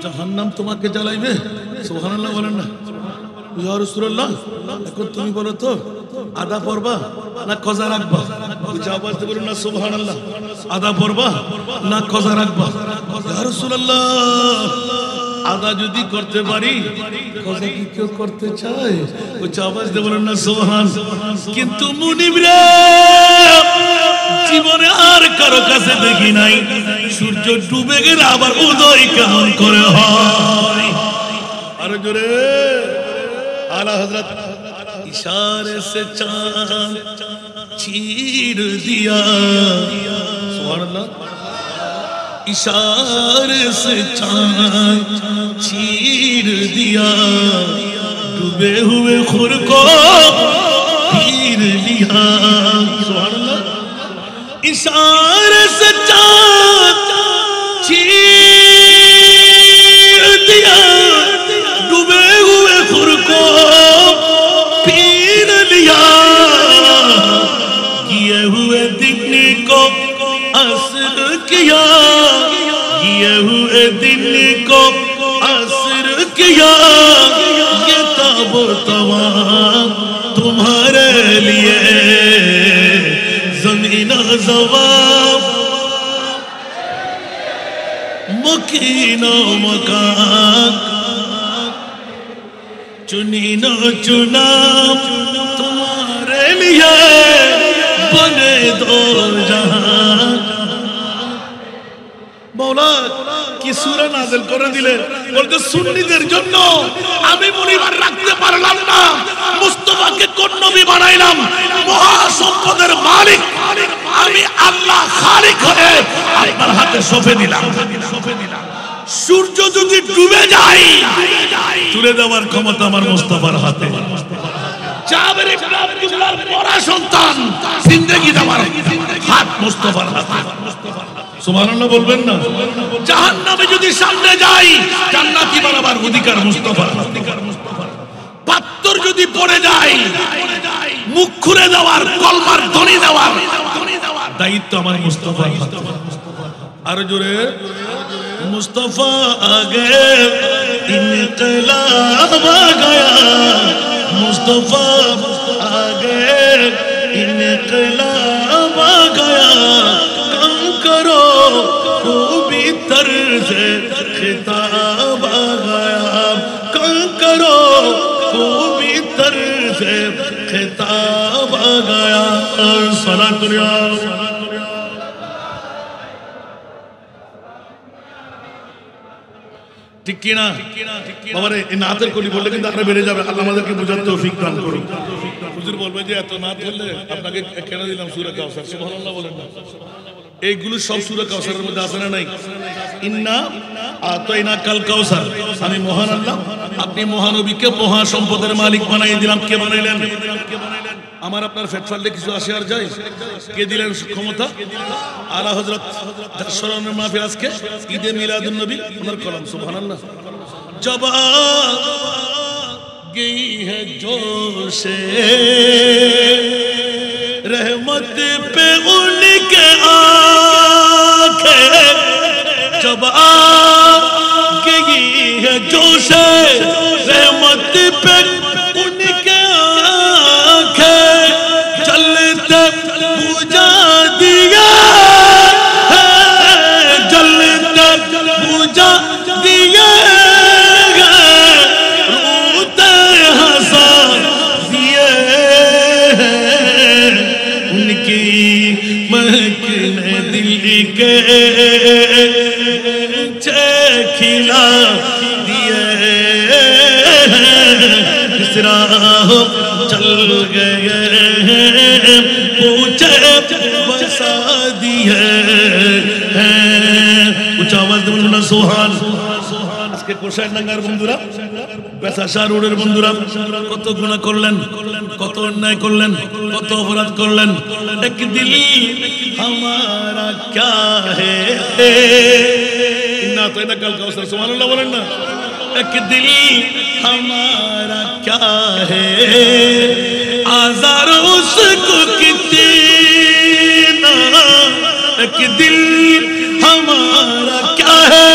জাহান্নাম তোমাকে জ্বালাইবে সুবহানাল্লাহ বলেন না ইয়া রাসূলুল্লাহ এখন তুমি বলো তো আদা পড়বা না কজা রাখবা আওয়াজ দিয়ে বলুন না সুবহানাল্লাহ আদা পড়বা না কজা রাখবা ইয়া রাসূলুল্লাহ আদা যদি করতে পারি কথা কি কেউ করতে চায়? ও আওয়াজ দিয়ে বলেন না সুবহান। কিন্তু মুনিবরা জীবনে আর কারো কাছে দেখি নাই সূর্য ডুবে গেলে আবার উদয় কেমন করে হয়। আরো জোরে আলা হযরত इशारे से चांद चीर दिया सुभान अल्लाह इशारे से चांद चीर दिया डूबे हुए खुर को पीर लिया सुभान अल्लाह इशारे से चांद चीर दिया डूबे हुए खुर को किए हुए दिन को असर किया किए हुए दिन को असर किया ये तब तवा तुम्हारे लिए ज़मीन ज़वाब मकीनो मकान चुनी न चुना तुम्हारे लिए बने दो जहां मौला কি সূরা নাযিল করে দিলেন বলতে সুন্নিদের জন্য আমি মুনিবার রাখতে পারলাম না মুস্তাফাকে কোন নবী বানাইলাম মহা সম্পদের মালিক আমি আল্লাহ খালিক হয়ে আপনার হাতে সঁপে দিলাম সূর্য যদি ডুবে যায় তুলে দেওয়ার ক্ষমতা আমার মুস্তাফার হাতে জাবের ইবনে আব্দুল্লাহর পরা সন্তান জিন্দেগি দেওয়ার হাত মুস্তাফার হাতে সুবহানাল্লাহ বলবেন না জাহান্নামে যদি সামনে যাই জান্নাতি বানাবার অধিকার মুস্তাফার পাত্তর যদি পড়ে যায় মুখ খুলে দেওয়ার কলমার ধ্বনি দেওয়ার দায়িত্ব আমার মুস্তাফার হাতে আরো জোরে मुस्तफा आ गए इनकलाब आ गया मुस्तफा आ गए इनकलाब आ गया कम करो खूबी तर्ज खिताब आ गया कम करो खूबी तर्ज खिताब आ गया सलातुल्लाह ঠিক কি না বাবারে এই নাতের কলি বললে কিন্তু আরো বেড়ে যাবে আল্লাহ আমাদেরকে বোঝার তৌফিক দান করুন হুজুর বলবে যে এত নাত বললে আপনাকে কেন দিলাম সূরা কাউসার সুবহানাল্লাহ বলেন না এইগুলো সব সূরা কাউসারের মধ্যে আছে না নাই ইন্না আতাইনা কাল কাউসার আমি মহান আল্লাহ আপনি মহানবীকে মহা সম্পদের মালিক বানাই দিলাম কে বানাইলেন আমার আপনার ফেটফাললে কিছু আসে আর যায় কে দিলেন ক্ষমতা আলা হযরত স্মরণের মাহফিল আজকে ঈদে মিলাদুন নবী ওনার কলম সুবহানাল্লাহ জব গই है जोशे रहमत पे उनके आंखें जब गई है जोशे रहमत पे उनके जलते पूजा दिया जलते पूजा दिया रोते हंसा दिए उनकी महक ने दिल के खिला दिए किस राह चल गए पूछे बसा दिए উচ্চ আওয়াজ দিয়ে বলুন না সুবহান আজকে কোষাইডাঙ্গার বন্ধুরা বেসাশা রোডের বন্ধুরা কত গুনাহ করলেন কত অন্যায় করলেন কত অপরাধ করলেন এক দিল हमारा क्या है ইন্না আতাইনা কাল কাউসার সুবহানাল্লাহ বলেন না एक दिल हमारा क्या है आज़ार उसको कितना एक दिल हमारा क्या है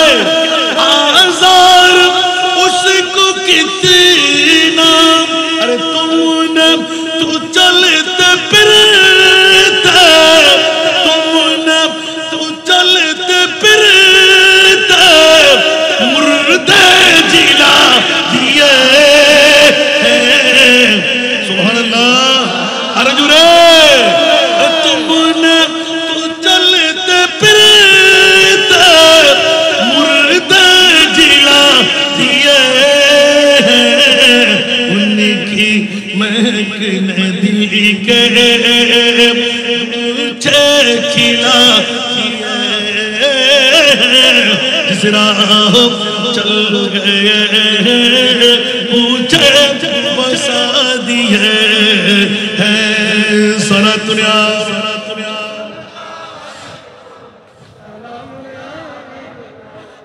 आज़ार उसको कितना अरे तुमने तू चलते फिरते तुमने तू चलते फिरते मुर्दे مجھے کھلا جس راہ چل گئے مجھے بسا دیے ہیں سنا دنیا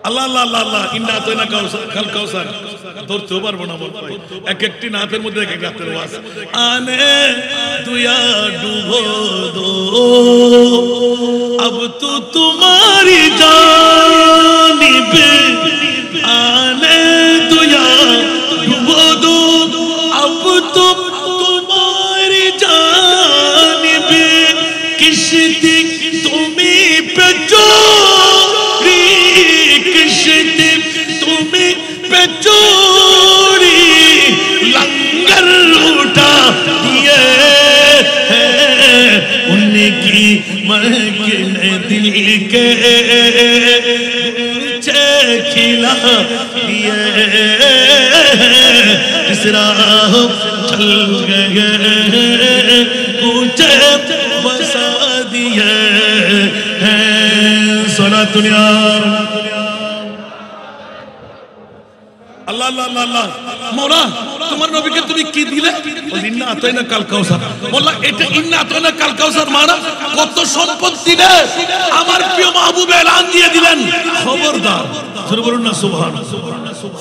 اللہ اللہ اللہ اللہ انہا تو انہا کل کوثر তোর তো পারবো না বল ভাই এক একটি নাতের মধ্যে এক এক রাতের ওয়াজ আনে দুয়া ডুবো দো अब तो तुम्हारी जानिब आने दुआ डुबो दो अब तो तुम्हारी जानिब किश्ती तुम्हीं पे चोरी किश्ती तुम्हीं पे चोरी लंगर उठा ये है उनकी महकिने दिल के मुझे खिला ये जिस राह चल गए मुझे बसा दिए हैं सोना दुनिया আল্লাহ আল্লাহ আল্লাহ মওলা তোমার নবীকে তুমি কি দিলে ইন্না আতাইনা কাল কাউসার মোল্লা এটা ইন্না আতাইনা কাল কাউসার মানে কত সম্পদ দিলে আমার প্রিয় মাহবুব এলান দিয়ে দিলেন খবরদার জোরে বলুন না সুবহানাল্লাহ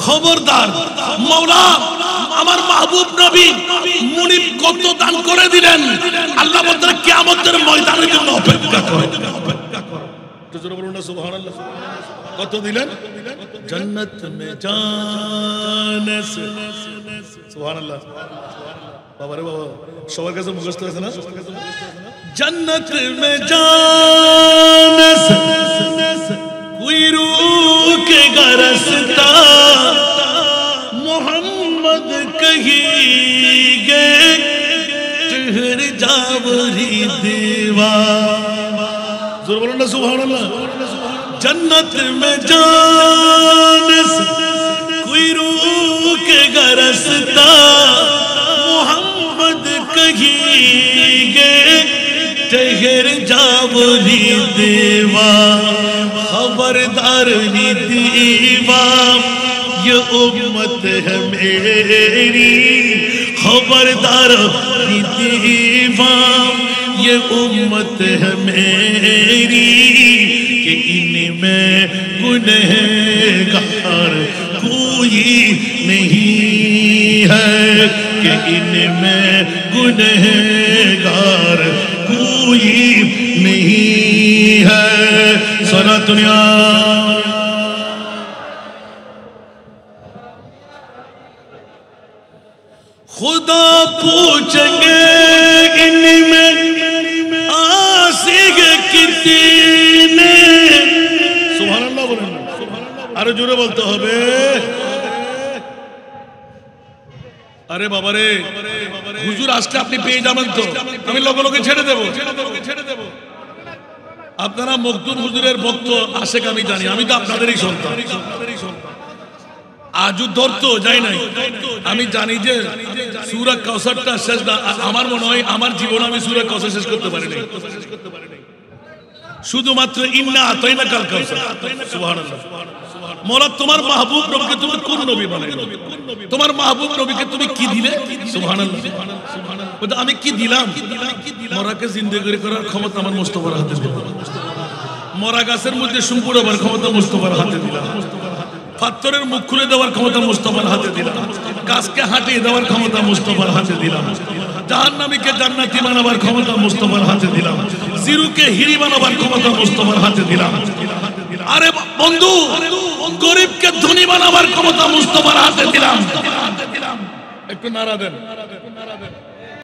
খবরদার মওলা আমার মাহবুব নবী মুনিব কত দান করে দিলেন আল্লাহ বলেন কিয়ামতের ময়দানের জন্য অপেক্ষা করো জোরে বলুন না সুবহানাল্লাহ কত দিলেন जन्नत में जाने से सुभान अल्लाह बाबा रे बाबा সবার কাছে মুখস্থ আছে না जन्नत में जाने से कोई रूह के गरजता मोहम्मद कहेंगे ठहर जावरी देवा जोर बोलो ना सुभान अल्लाह जन्नत में जाने से कोई रूह के गरजता मोहम्मद कहेंगे ठहर जावरी देवा खबरदार नी देवा ये उम्मत है मेरी खबरदार नी देवा ये उम्मत है मेरी कि इनमें गुनहगार कोई नहीं है कि इनमें गुनहगार कोई नहीं है सुना दुनिया खुदा पूछेंगे इनमें आसिक कितने सुभानाल्लाह बोलें আরো জোরে বলতে হবে আরে বাবা রে হুজুর আজকে আপনি পেয়ে যাবেন তো আমি লগে লগে ছেড়ে দেব আপনারা মখদুম হুজুরের ভক্ত আশেক আমি জানি আমি তো আপনাদেরই সন্তান আজও ধরতো যাই নাই আমি জানি যে সূরা কাউসারটা শেষ না আমার মনে হয় আমার জীবনে আমি সূরা কাউসার শেষ করতে পারি নাই শুধুমাত্র ইন্না আতাইনা কাল কাউসার সুবহানাল্লাহ মওলা তোমার মাহবুব নবীকে তুমি কোন নবী বানাইলে তোমার মাহবুব নবীকে তুমি কি দিলে সুবহানাল্লাহ সুবহানাল্লাহ আমি কি দিলাম মরাকে জিন্দেগি করার ক্ষমতা আমার মুস্তাফার হাতে দিলাম মরা গাছের মধ্যে শুঙ্কুর হবার ক্ষমতা মুস্তাফার হাতে দিলাম পাথরের মুখ খুলে দেওয়ার ক্ষমতা মুস্তাফার হাতে দিলাম গাছকে হাঁটিয়ে দেওয়ার ক্ষমতা মুস্তাফার হাতে দিলাম জাহান্নামীকে জান্নাতি বানাবার ক্ষমতা মুস্তাফার হাতে দিলাম জিরুকে হিরি বানাবার ক্ষমতা মুস্তাফার হাতে দিলাম আরে বন্ধু গরিবকে ধনী বানাবার ক্ষমতা মুস্তাফার হাতে দিলাম একটু নারা দেন